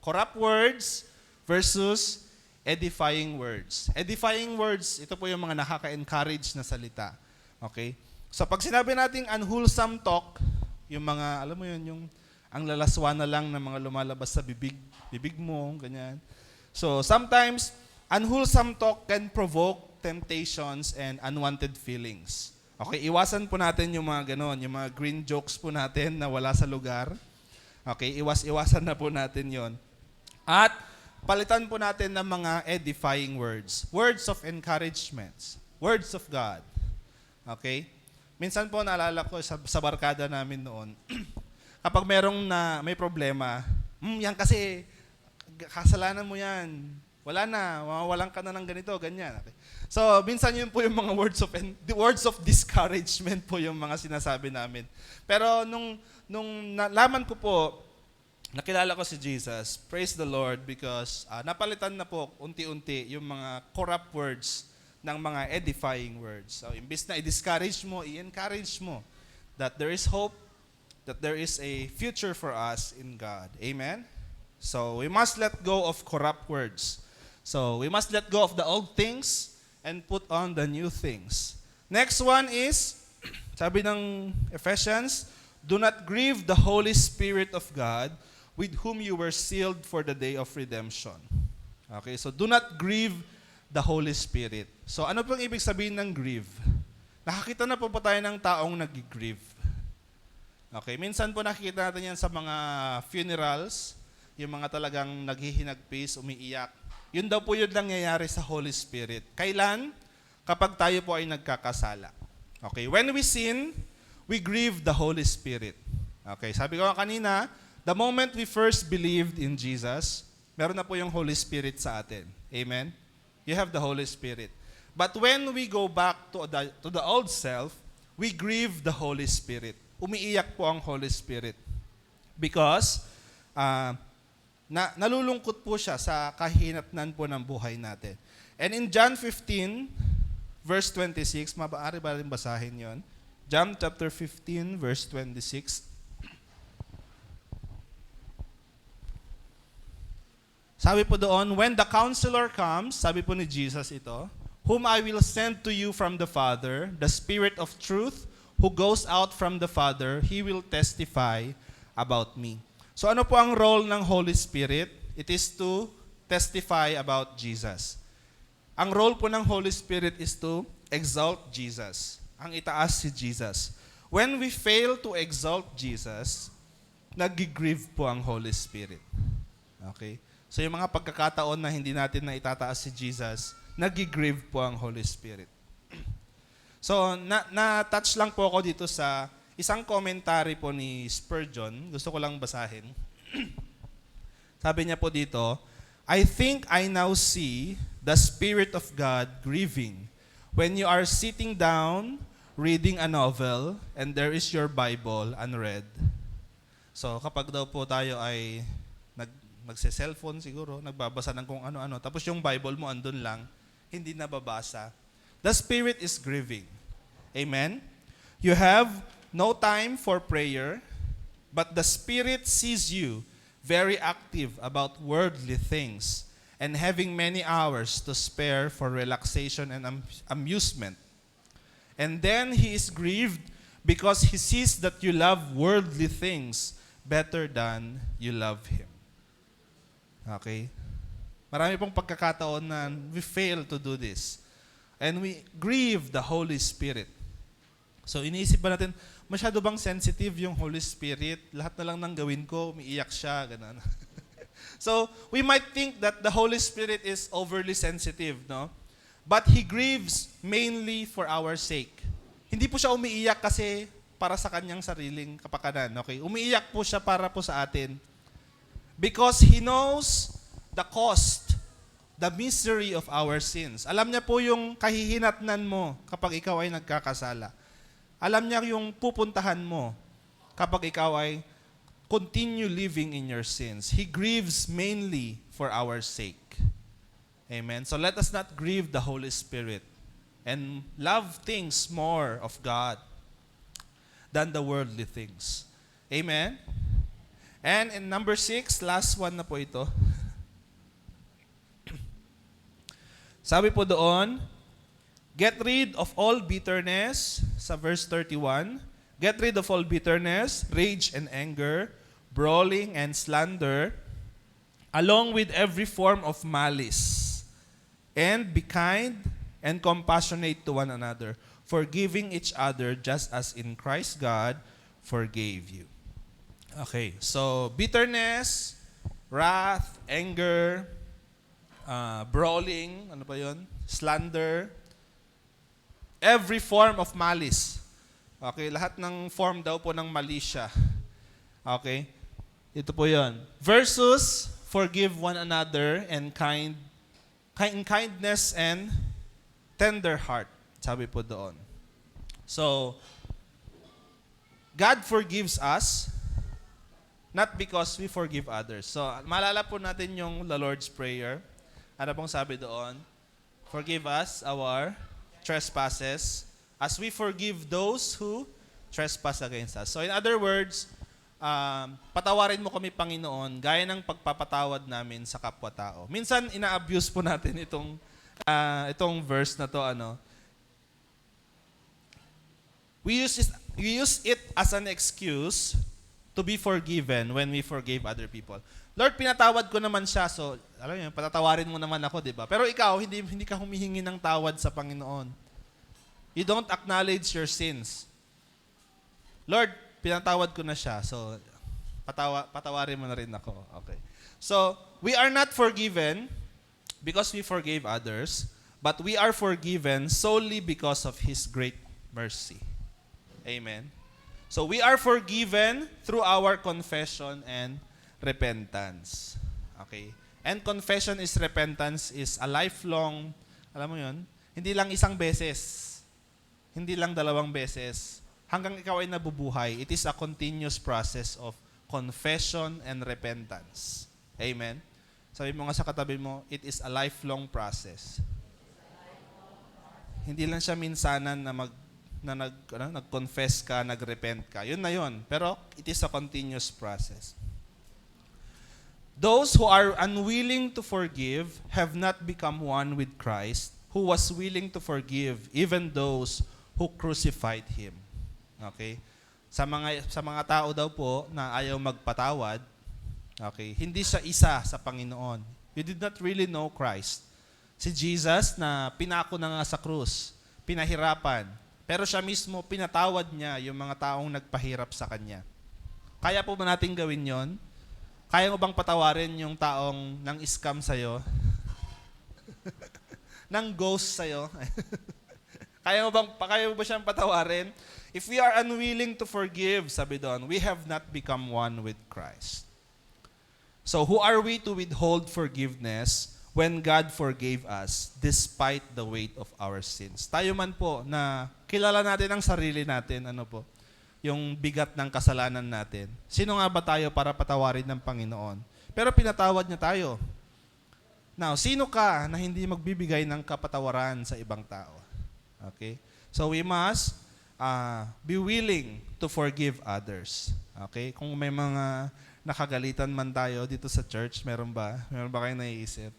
Corrupt words versus edifying words. Edifying words, ito po yung mga nakaka-encourage na salita. Okay? So pag sinabi nating unwholesome talk, yung mga, alam mo yun, yung ang lalaswa na lang ng mga lumalabas sa bibig mo, ganyan. So sometimes, unwholesome talk can provoke temptations and unwanted feelings. Okay, iwasan po natin yung mga ganon, yung mga green jokes po natin na wala sa lugar. Okay, iwasan na po natin yon. At palitan po natin ng mga edifying words. Words of encouragement. Words of God. Okay? Minsan po naalala ko sa barkada namin noon, kapag may problema, yan kasi, kasalanan mo yan. Wala na, mawawalan ka na ng ganito, ganyan. Okay. So, minsan yun po yung mga words of discouragement po yung mga sinasabi namin. Pero nung nalaman ko po, nakilala ko si Jesus, praise the Lord, because napalitan na po unti-unti yung mga corrupt words ng mga edifying words. So, imbis na i-discourage mo, i-encourage mo that there is hope, that there is a future for us in God. Amen? So, we must let go of corrupt words. So, we must let go of the old things and put on the new things. Next one is, sabi ng Ephesians, do not grieve the Holy Spirit of God, with whom you were sealed for the day of redemption. Okay, so do not grieve the Holy Spirit. So ano pong ibig sabihin ng grieve? Nakakita na po ba tayo ng taong nag-grieve? Okay, minsan po nakikita natin yan sa mga funerals, yung mga talagang naghihinagpis, umiiyak. Yun daw po yun nangyayari sa Holy Spirit. Kailan? Kapag tayo po ay nagkakasala. Okay, when we sin, we grieve the Holy Spirit. Okay, sabi ko kanina, the moment we first believed in Jesus, meron na po yung Holy Spirit sa atin. Amen? You have the Holy Spirit. But when we go back to the old self, we grieve the Holy Spirit. Umiiyak po ang Holy Spirit. Because nalulungkot po siya sa kahinatnan po ng buhay natin. And in John 15, verse 26, maaari ba rin basahin yon? John chapter 15, verse 26. Sabi po doon, when the counselor comes, sabi po ni Jesus ito, whom I will send to you from the Father, the Spirit of truth, who goes out from the Father, He will testify about me. So ano po ang role ng Holy Spirit? It is to testify about Jesus. Ang role po ng Holy Spirit is to exalt Jesus. Ang itaas si Jesus. When we fail to exalt Jesus, nag-grieve po ang Holy Spirit. Okay? So yung mga pagkakataon na hindi natin na itataas si Jesus, nag-grieve po ang Holy Spirit. So, na-touch lang po ako dito sa isang commentary po ni Spurgeon. Gusto ko lang basahin. Sabi niya po dito, I think I now see the Spirit of God grieving when you are sitting down, reading a novel, and there is your Bible unread. So, kapag daw po tayo ay magse-cellphone siguro, nagbabasa ng kung ano-ano, tapos yung Bible mo andun lang, hindi nababasa. The Spirit is grieving. Amen? You have no time for prayer, but the Spirit sees you very active about worldly things and having many hours to spare for relaxation and amusement. And then He is grieved because He sees that you love worldly things better than you love Him. Okay? Marami pong pagkakataon na we fail to do this. And we grieve the Holy Spirit. So iniisip ba natin, masyado bang sensitive yung Holy Spirit? Lahat na lang ng gawin ko, umiiyak siya, gano'n. So we might think that the Holy Spirit is overly sensitive, no? But He grieves mainly for our sake. Hindi po siya umiiyak kasi para sa kanyang sariling kapakanan, okay? Umiiyak po siya para po sa atin. Because He knows the cost, the misery of our sins. Alam niya po yung kahihinatnan mo kapag ikaw ay nagkakasala. Alam niya yung pupuntahan mo kapag ikaw ay continue living in your sins. He grieves mainly for our sake. Amen. So let us not grieve the Holy Spirit and love things more of God than the worldly things. Amen. And in number 6, last one na po ito. Sabi po doon, get rid of all bitterness, sa verse 31, get rid of all bitterness, rage and anger, brawling and slander, along with every form of malice. And be kind and compassionate to one another, forgiving each other just as in Christ God forgave you. Okay, so bitterness, wrath, anger, brawling, ano pa yun? Slander, every form of malice. Okay, lahat ng form daw po ng mali siya. Okay, ito po yun. Versus, forgive one another and kindness and tender heart. Sabi po doon. So, God forgives us not because we forgive others. So, maalala po natin yung the Lord's Prayer. Ano pong sabi doon? Forgive us our trespasses as we forgive those who trespass against us. So, in other words, patawarin mo kami, Panginoon, gaya ng pagpapatawad namin sa kapwa-tao. Minsan, ina-abuse po natin itong verse na to, We use it as an excuse to be forgiven when we forgave other people. Lord, pinatawad ko naman siya, so, alam niyo, patatawarin mo naman ako, di ba? Pero ikaw, hindi ka humihingi ng tawad sa Panginoon. You don't acknowledge your sins. Lord, pinatawad ko na siya, so, patawarin mo na rin ako. Okay. So, we are not forgiven because we forgave others, but we are forgiven solely because of His great mercy. Amen. So we are forgiven through our confession and repentance. Okay? And confession is repentance is a lifelong, alam mo yun, Hindi lang isang beses. Hindi lang dalawang beses. Hanggang ikaw ay nabubuhay, it is a continuous process of confession and repentance. Amen? Sabi mo nga sa katabi mo, it is a lifelong process. Hindi lang siya minsanan na nag-confess ka, nag-repent ka. Yun na yun. Pero it is a continuous process. Those who are unwilling to forgive have not become one with Christ, who was willing to forgive even those who crucified Him. Okay? Sa mga tao daw po na ayaw magpatawad, okay, hindi siya isa sa Panginoon. You did not really know Christ. Si Jesus na pinako na nga sa krus, pinahirapan, pero siya mismo pinatawad niya yung mga taong nagpahirap sa Kanya. Kaya po ba natin gawin yon? Kaya mo bang patawarin yung taong nang scam sa'yo? Nang ghost sa'yo? Kaya mo ba siyang patawarin? If we are unwilling to forgive, sabi doon, we have not become one with Christ. So who are we to withhold forgiveness when God forgave us despite the weight of our sins? Tayo man po na kilala natin ang sarili natin, yung bigat ng kasalanan natin. Sino nga ba tayo para patawarin ng Panginoon? Pero pinatawad niya tayo. Now, sino ka na hindi magbibigay ng kapatawaran sa ibang tao? Okay? So we must be willing to forgive others. Okay? Kung may mga nakagalitan man tayo dito sa church, meron ba? Meron ba kayong naiisip?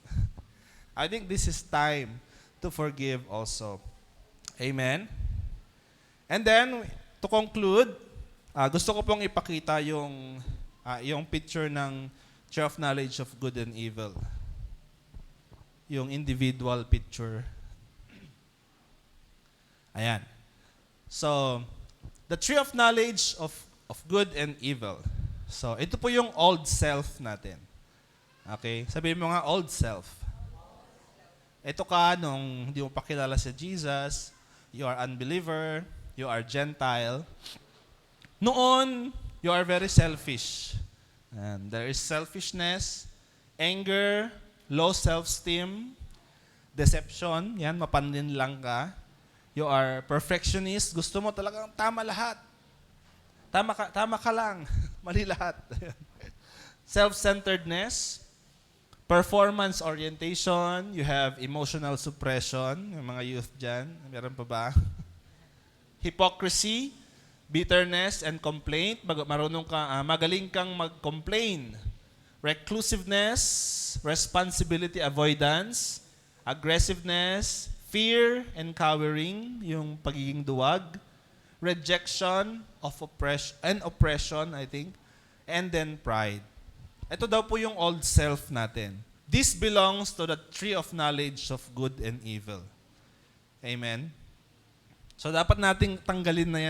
I think this is time to forgive also. Amen? And then, to conclude, gusto ko pong ipakita yung picture ng tree of knowledge of good and evil. Yung individual picture. Ayan. So, the tree of knowledge of good and evil. So, ito po yung old self natin. Okay? Sabihin mo nga, old self. Ito ka nung hindi mo pa kilala si Jesus, you are unbeliever, you are Gentile. Noon, you are very selfish. And there is selfishness, anger, low self-esteem, deception. Yan, mapanlin lang ka. You are perfectionist. Gusto mo talagang tama lahat. Tama ka lang. Mali lahat. Self-centeredness, performance orientation, you have emotional suppression. Yung mga youth dyan, meron pa ba? Hypocrisy, bitterness, and complaint. Magaling kang mag-complain. Reclusiveness, responsibility avoidance, aggressiveness, fear and cowering, yung pagiging duwag, rejection of oppression, I think, and then pride. Ito daw po yung old self natin. This belongs to the tree of knowledge of good and evil. Amen? So dapat nating tanggalin mo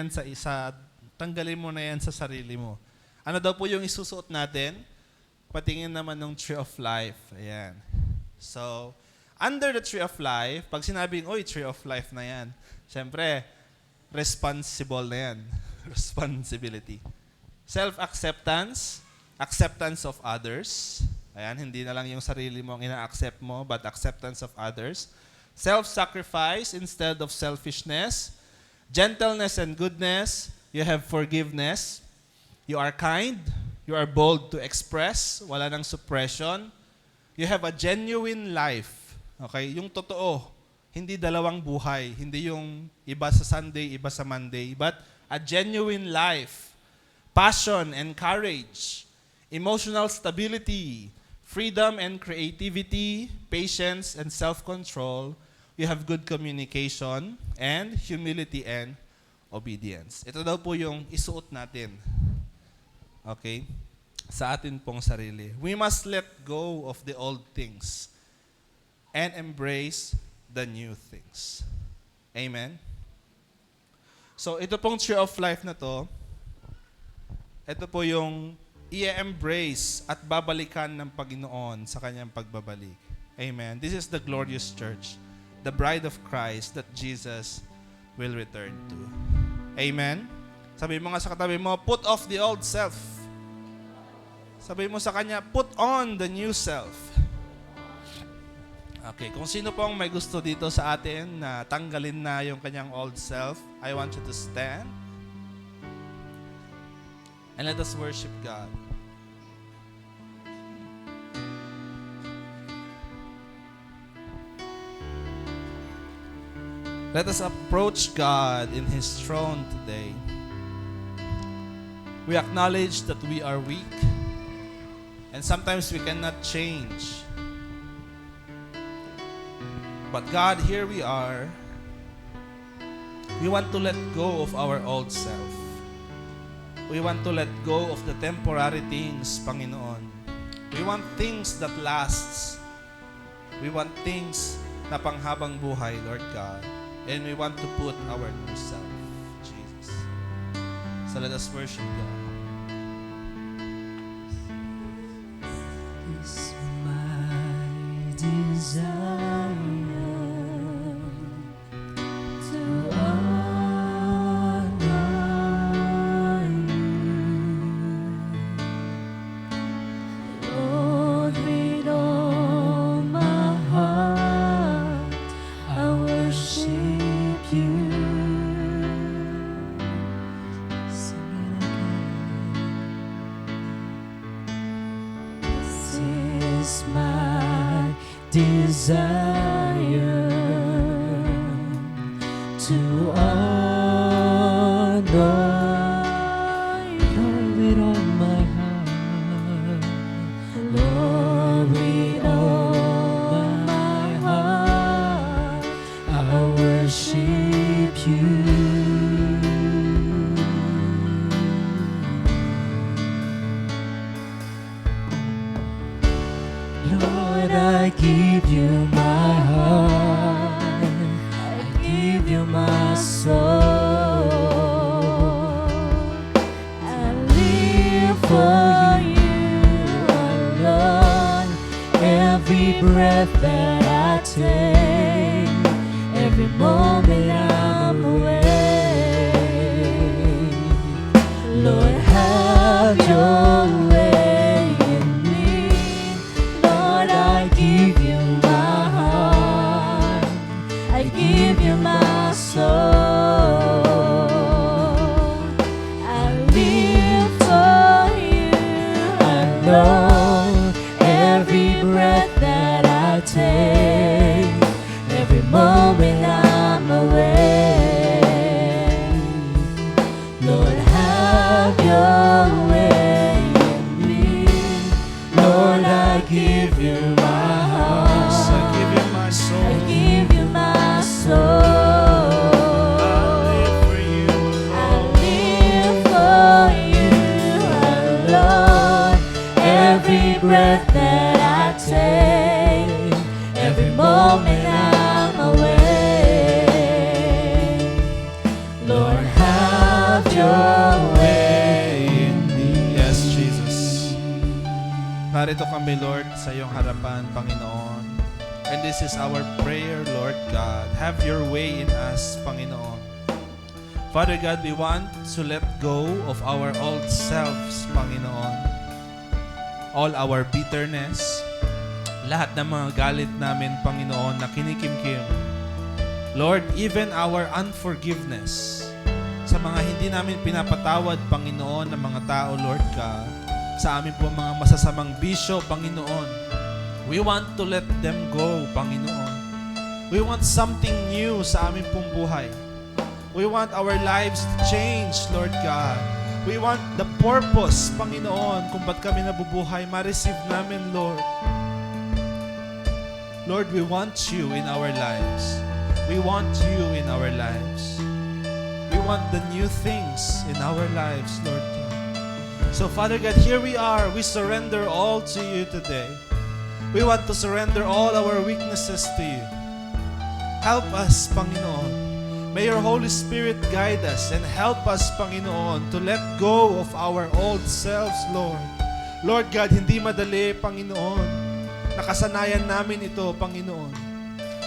na yan sa sarili mo. Ano daw po yung isusuot natin? Patingin naman ng tree of life. Ayan. So, under the tree of life, pag sinabing, tree of life na yan, syempre, responsible na yan. Responsibility. Self-acceptance, acceptance of others. Ayan, hindi na lang yung sarili mo ang ina-accept mo, but acceptance of others. Self-sacrifice instead of selfishness. Gentleness and goodness. You have forgiveness. You are kind. You are bold to express. Wala nang suppression. You have a genuine life. Okay? Yung totoo. Hindi dalawang buhay. Hindi yung iba sa Sunday, iba sa Monday. But a genuine life. Passion and courage. Emotional stability. Freedom and creativity. Patience and self-control. You have good communication and humility and obedience. Ito daw po yung isuot natin. Okay? Sa atin pong sarili. We must let go of the old things and embrace the new things. Amen? So, ito pong tree of life na to, ito po yung i-embrace at babalikan ng Panginoon sa kanyang pagbabalik. Amen? This is the glorious church. The bride of Christ that Jesus will return to. Amen? Sabi mo nga sa katabi mo, put off the old self. Sabi mo sa kanya, put on the new self. Okay, kung sino pong may gusto dito sa atin na tanggalin na yung kanyang old self, I want you to stand and let us worship God. Let us approach God in His throne today. We acknowledge that we are weak and sometimes we cannot change. But God, here we are. We want to let go of our old self. We want to let go of the temporary things, Panginoon. We want things that lasts. We want things na panghabang buhay, Lord God. And we want to put our new self, Jesus. So let us worship God. Is my desire to honor you, Lord, with all my heart. I worship you. Sing it again. This is my desire to honor you, Lord, with all my heart. Lord, with all my heart, I worship you. Lord, I give you my heart, I give you my soul. I live for you alone. Every breath that I take, every moment I'm awake. Lord, have your way in me. Lord, I give you my heart, I give you my soul. I live for you alone. Every breath that I take, every moment I'm awake. Lord, have your way in me. Lord, I give you my heart, Yes, I give you my soul. I give you my soul. I live for you, I Lord. live for you alone. Every breath that I take, every moment I'm awake. Lord, have your way in me. Yes, Jesus. Narito kami, Lord, sa iyong harapan, Panginoon. And this is our prayer, Lord God. Have your way in us, Panginoon. Father God, we want to let go of our old selves, Panginoon. All our bitterness, lahat ng mga galit namin, Panginoon, na kinikimkim. Lord, even our unforgiveness sa mga hindi namin pinapatawad, Panginoon, ng mga tao, Lord God, sa amin po mga masasamang bisyo, Panginoon. We want to let them go, Panginoon. We want something new sa amin pong buhay. We want our lives to change, Lord God. We want the purpose, Panginoon, kung ba't kami nabubuhay, ma-receive namin, Lord. Lord, we want you in our lives. We want you in our lives. We want the new things in our lives, Lord God. So, Father God, here we are. We surrender all to you today. We want to surrender all our weaknesses to you. Help us, Panginoon. May your Holy Spirit guide us and help us, Panginoon, to let go of our old selves, Lord. Lord God, hindi madali, Panginoon. Nakasanayan namin ito, Panginoon.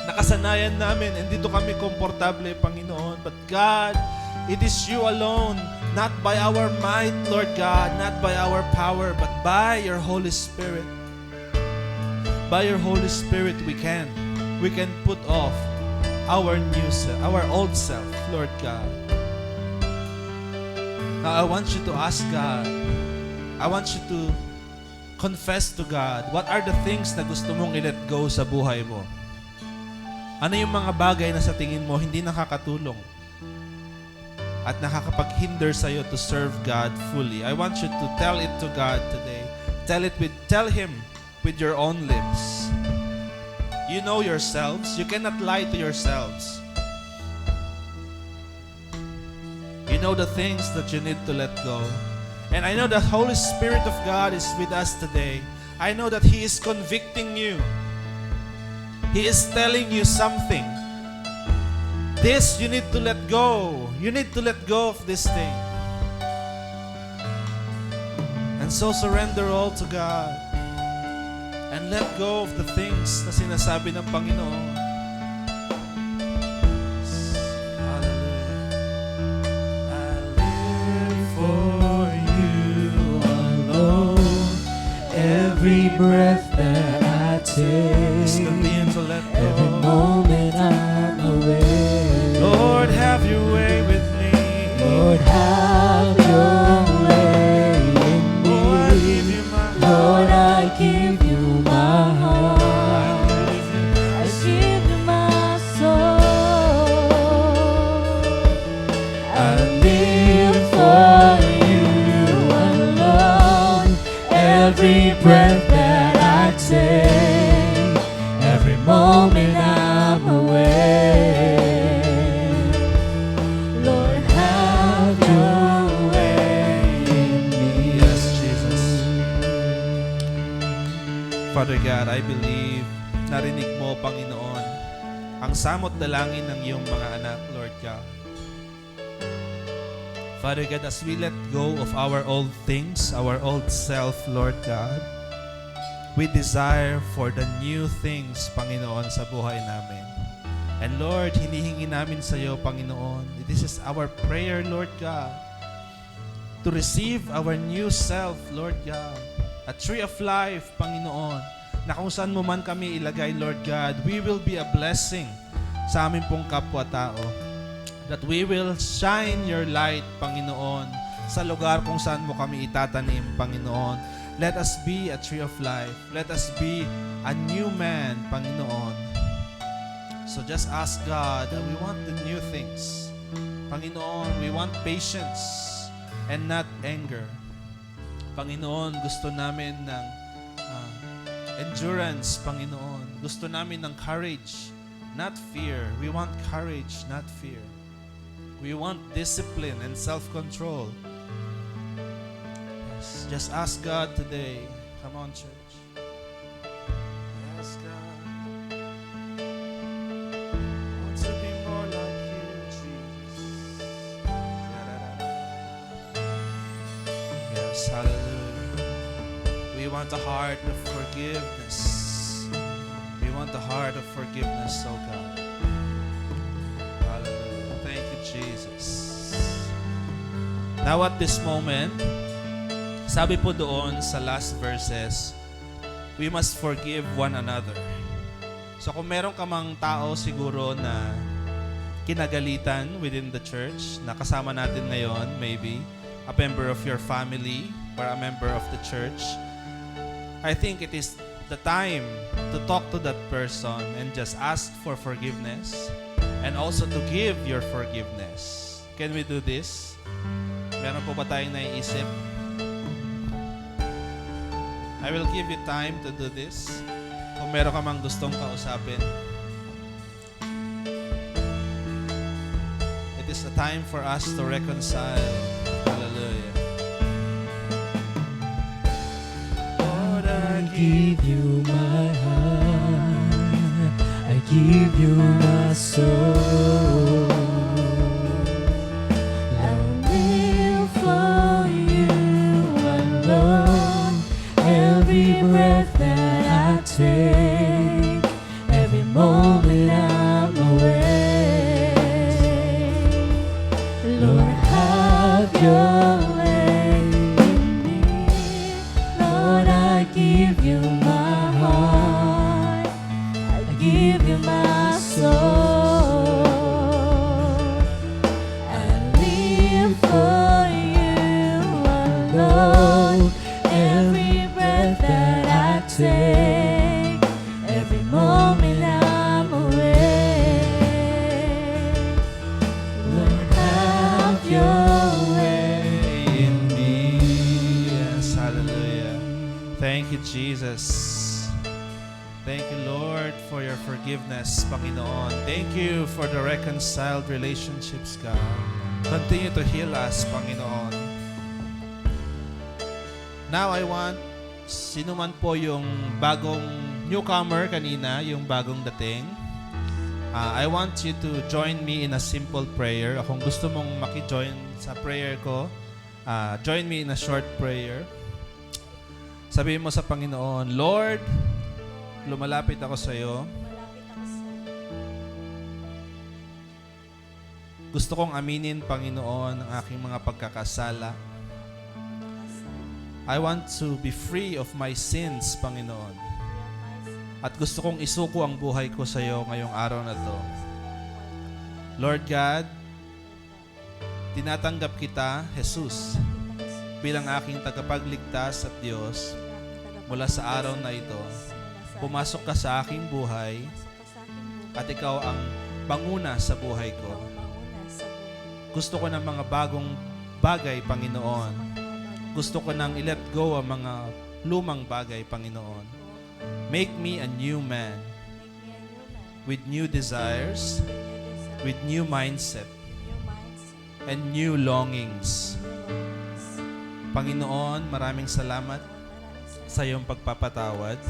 Nakasanayan namin, and dito kami komportable, Panginoon. But God, it is you alone, not by our might, Lord God, not by our power, but by your Holy Spirit. By your Holy Spirit we can. we can put off our new self, our old self, Lord God. Now, I want you to ask God. I want you to confess to God. What are the things na gusto mong i-let go sa buhay mo? Ano yung mga bagay na sa tingin mo hindi nakakatulong at nakakapaghinder sa'yo to serve God fully? I want you to tell it to God today. Tell Him with your own lips. You know yourselves. You cannot lie to yourselves. You know the things that you need to let go. And I know the Holy Spirit of God is with us today. I know that He is convicting you. He is telling you something. This you need to let go. You need to let go of this thing. And so surrender all to God. And let go of the things na sinasabi ng Panginoon. Hallelujah. I live for you alone. Every breath that I Just take, continue to let go. every moment I'm away. Lord, have your way with me. Lord, have your way in Oh, I give me. you my Lord, I give you my heart. I give you my soul. I live for you alone. Every breath that I take, every moment I'm away. Lord, have your way in me. Yes, Jesus. Father God, I believe narinig mo, Panginoon, ang samot dalangin ng iyong mga anak, Lord God. Father God, as we let go of our old things, our old self, Lord God, we desire for the new things, Panginoon, sa buhay namin. And Lord, hinihingi namin sa iyo, Panginoon, this is our prayer, Lord God, to receive our new self, Lord God. A tree of life, Panginoon, na kung saan mo man kami ilagay, Lord God, we will be a blessing sa amin pong kapwa-tao. That we will shine your light, Panginoon, sa lugar kung saan mo kami itatanim, Panginoon. Let us be a tree of life. Let us be a new man, Panginoon. So just ask God that we want the new things. Panginoon, we want patience and not anger. Panginoon, gusto namin ng endurance, Panginoon. Gusto namin ng courage, not fear. We want courage, not fear. We want discipline and self-control. Yes, just ask God today. Come on, church. Ask God. I want to be more like you, Jesus. Yes, hallelujah. We want a heart of forgiveness. We want the heart of forgiveness, oh God. Hallelujah. Thank you, Jesus. Now at this moment, sabi po doon sa last verses, we must forgive one another. So kung meron ka mang tao siguro na kinagalitan within the church, na kasama natin ngayon, maybe, a member of your family or a member of the church, I think it is the time to talk to that person and just ask for forgiveness and also to give your forgiveness. Can we do this? Meron po ba tayong naiisip? I will give you time to do this. Kung meron ka mang gustong kausapin. It is a time for us to reconcile. Hallelujah. Lord, I I give you my heart, I give you my soul. I live for you alone. Every breath that I take, every moment I'm away. Lord, have your way in me. Lord, I give you my heart, I give you my Thank you, Jesus. Thank you, Lord, for your forgiveness, Panginoon. Thank you for the reconciled relationships, God. Continue to heal us, Panginoon. Now, I want, sino man po yung bagong newcomer kanina, yung bagong dating, I want you to join me in a simple prayer. Kung gusto mong maki-join sa prayer ko, join me in a short prayer. Sabihin mo sa Panginoon, Lord, lumalapit ako sa iyo. Gusto kong aminin, Panginoon, ang aking mga pagkakasala. I want to be free of my sins, Panginoon. At gusto kong isuko ang buhay ko sa iyo ngayong araw na to. Lord God, tinatanggap kita, Jesus, bilang aking tagapagligtas at Diyos mula sa araw na ito. Pumasok ka sa aking buhay at ikaw ang panguna sa buhay ko. Gusto ko ng mga bagong bagay, Panginoon. Gusto ko nang i-let go ang mga lumang bagay, Panginoon. Make me a new man with new desires, with new mindset, and new longings. Panginoon, maraming salamat sa iyong pagpapatawad,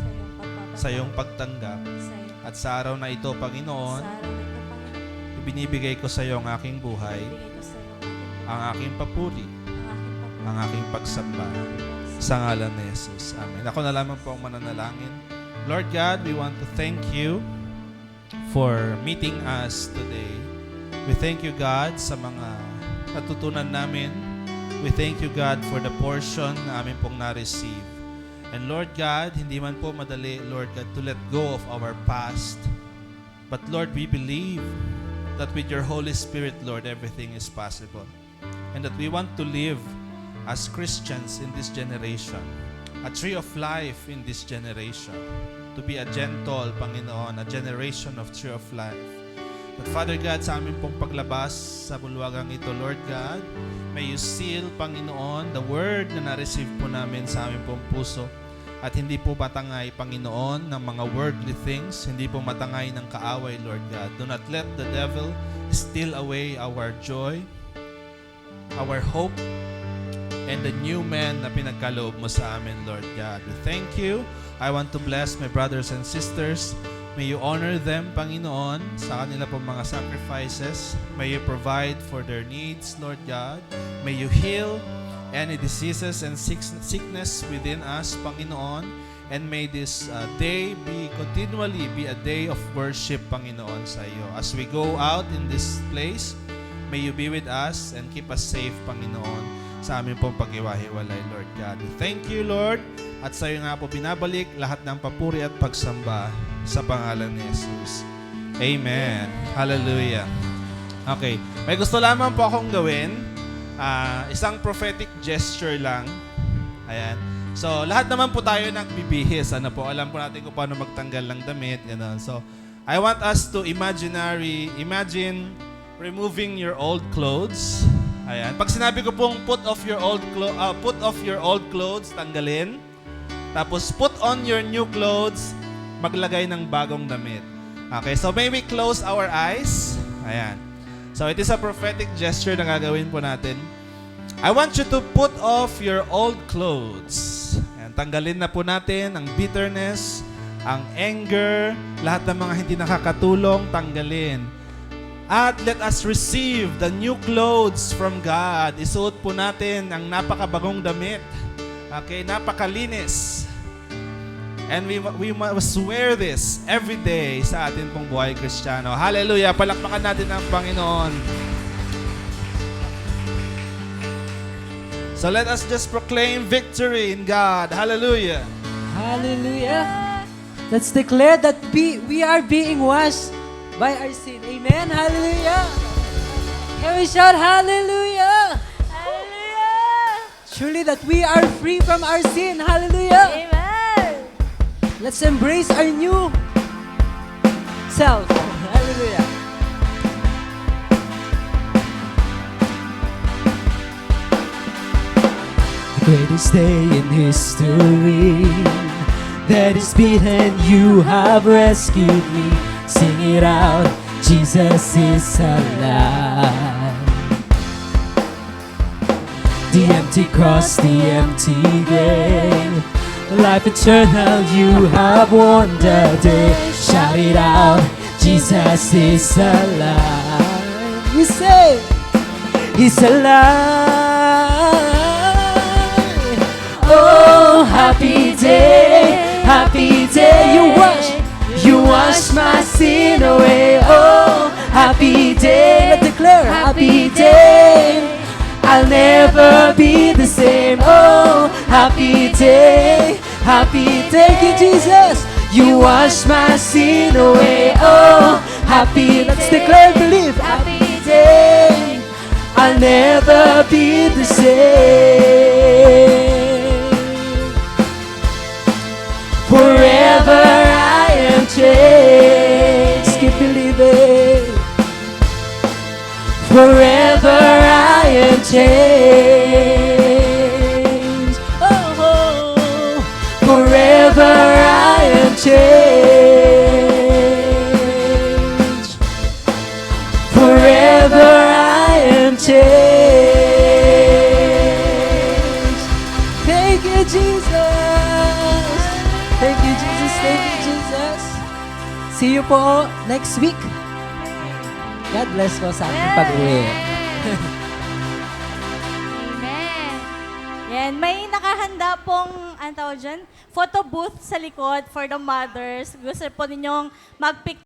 sa iyong pagtanggap. At sa araw na ito, Panginoon, ibinibigay ko sa iyo ang aking buhay, ang aking papuri, ang aking pagsamba. Sa ngalan ni Jesus. Amen. Ako na lamang po ang mananalangin. Lord God, we want to thank you for meeting us today. We thank you, God, sa mga natutunan namin. We thank you, God, for the portion na amin pong na-receive. And Lord God, hindi man po madali, Lord God, to let go of our past. But Lord, we believe that with your Holy Spirit, Lord, everything is possible. And that we want to live as Christians in this generation, a tree of life in this generation, to be a gentle, Panginoon, a generation of tree of life. But Father God, sa amin pong paglabas sa bulwagang ito, Lord God, may you seal, Panginoon, the word na na-receive po namin sa amin pong puso. At hindi po matangay, Panginoon, ng mga worldly things, hindi po matangay ng kaaway, Lord God. Do not let the devil steal away our joy, our hope, and the new man na pinagkaloob mo sa amin, Lord God. We thank you. I want to bless my brothers and sisters. May you honor them, Panginoon, sa kanila pong mga sacrifices. May you provide for their needs, Lord God. May you heal any diseases and sickness within us, Panginoon. And may this day continually be a day of worship, Panginoon, sa iyo. As we go out in this place, may you be with us and keep us safe, Panginoon, sa amin pong pag-iwahiwalay, Lord God. We thank you, Lord. At sa iyo nga po binabalik lahat ng papuri at pagsamba sa pangalan ni Jesus. Amen. Hallelujah. Okay. May gusto lamang po akong gawin. Isang prophetic gesture lang. Ayan. So, lahat naman po tayo nagbibihis. Ano po, alam po natin kung paano magtanggal ng damit. Ganun. So, I want us to imagine removing your old clothes. Ayan. Pag sinabi ko pong put off your old clothes, tanggalin. Tapos put on your new clothes, maglagay ng bagong damit. Okay, so may we close our eyes? Ayan. So it is a prophetic gesture na gagawin po natin. I want you to put off your old clothes. Ayan, tanggalin na po natin ang bitterness, ang anger, lahat ng mga hindi nakakatulong, tanggalin. At let us receive the new clothes from God. Isuot po natin ang napakabagong damit. Okay, napakalinis. And we must wear this every day sa atin pong buhay Kristiyano. Hallelujah! Palakpakan natin ang Panginoon. So let us just proclaim victory in God. Hallelujah! Hallelujah. Let's declare that we are being washed by our sin. Amen. Hallelujah. Can we shout hallelujah? Hallelujah! Truly that we are free from our sin. Hallelujah. Amen! Let's embrace our new self. Hallelujah. Di ko greatest day in history. That is beaten, you have rescued me. Sing it out, Jesus is alive. The empty cross, the empty grave, life eternal, you have won the day. Shout it out, Jesus is alive. We say, He's alive. Oh, happy day, you wash my sin away. Oh, happy day, let's declare, happy day. I'll never be the same. Oh, happy day, thank you, Jesus. You wash my sin away. Oh, happy, let's declare and believe. Happy day, I'll never be the same. Forever I am changed. Keep believing. Forever I am changed. Oh, forever I am changed. Forever I am changed. Thank you, Jesus. Thank you, Jesus. Thank you, Jesus. See you po next week. God bless po sa ating pag-uwi. Amen. Yan, may nakahanda pong, ano tawag dyan, photo booth sa likod for the mothers. Gusto po ninyong mag-pick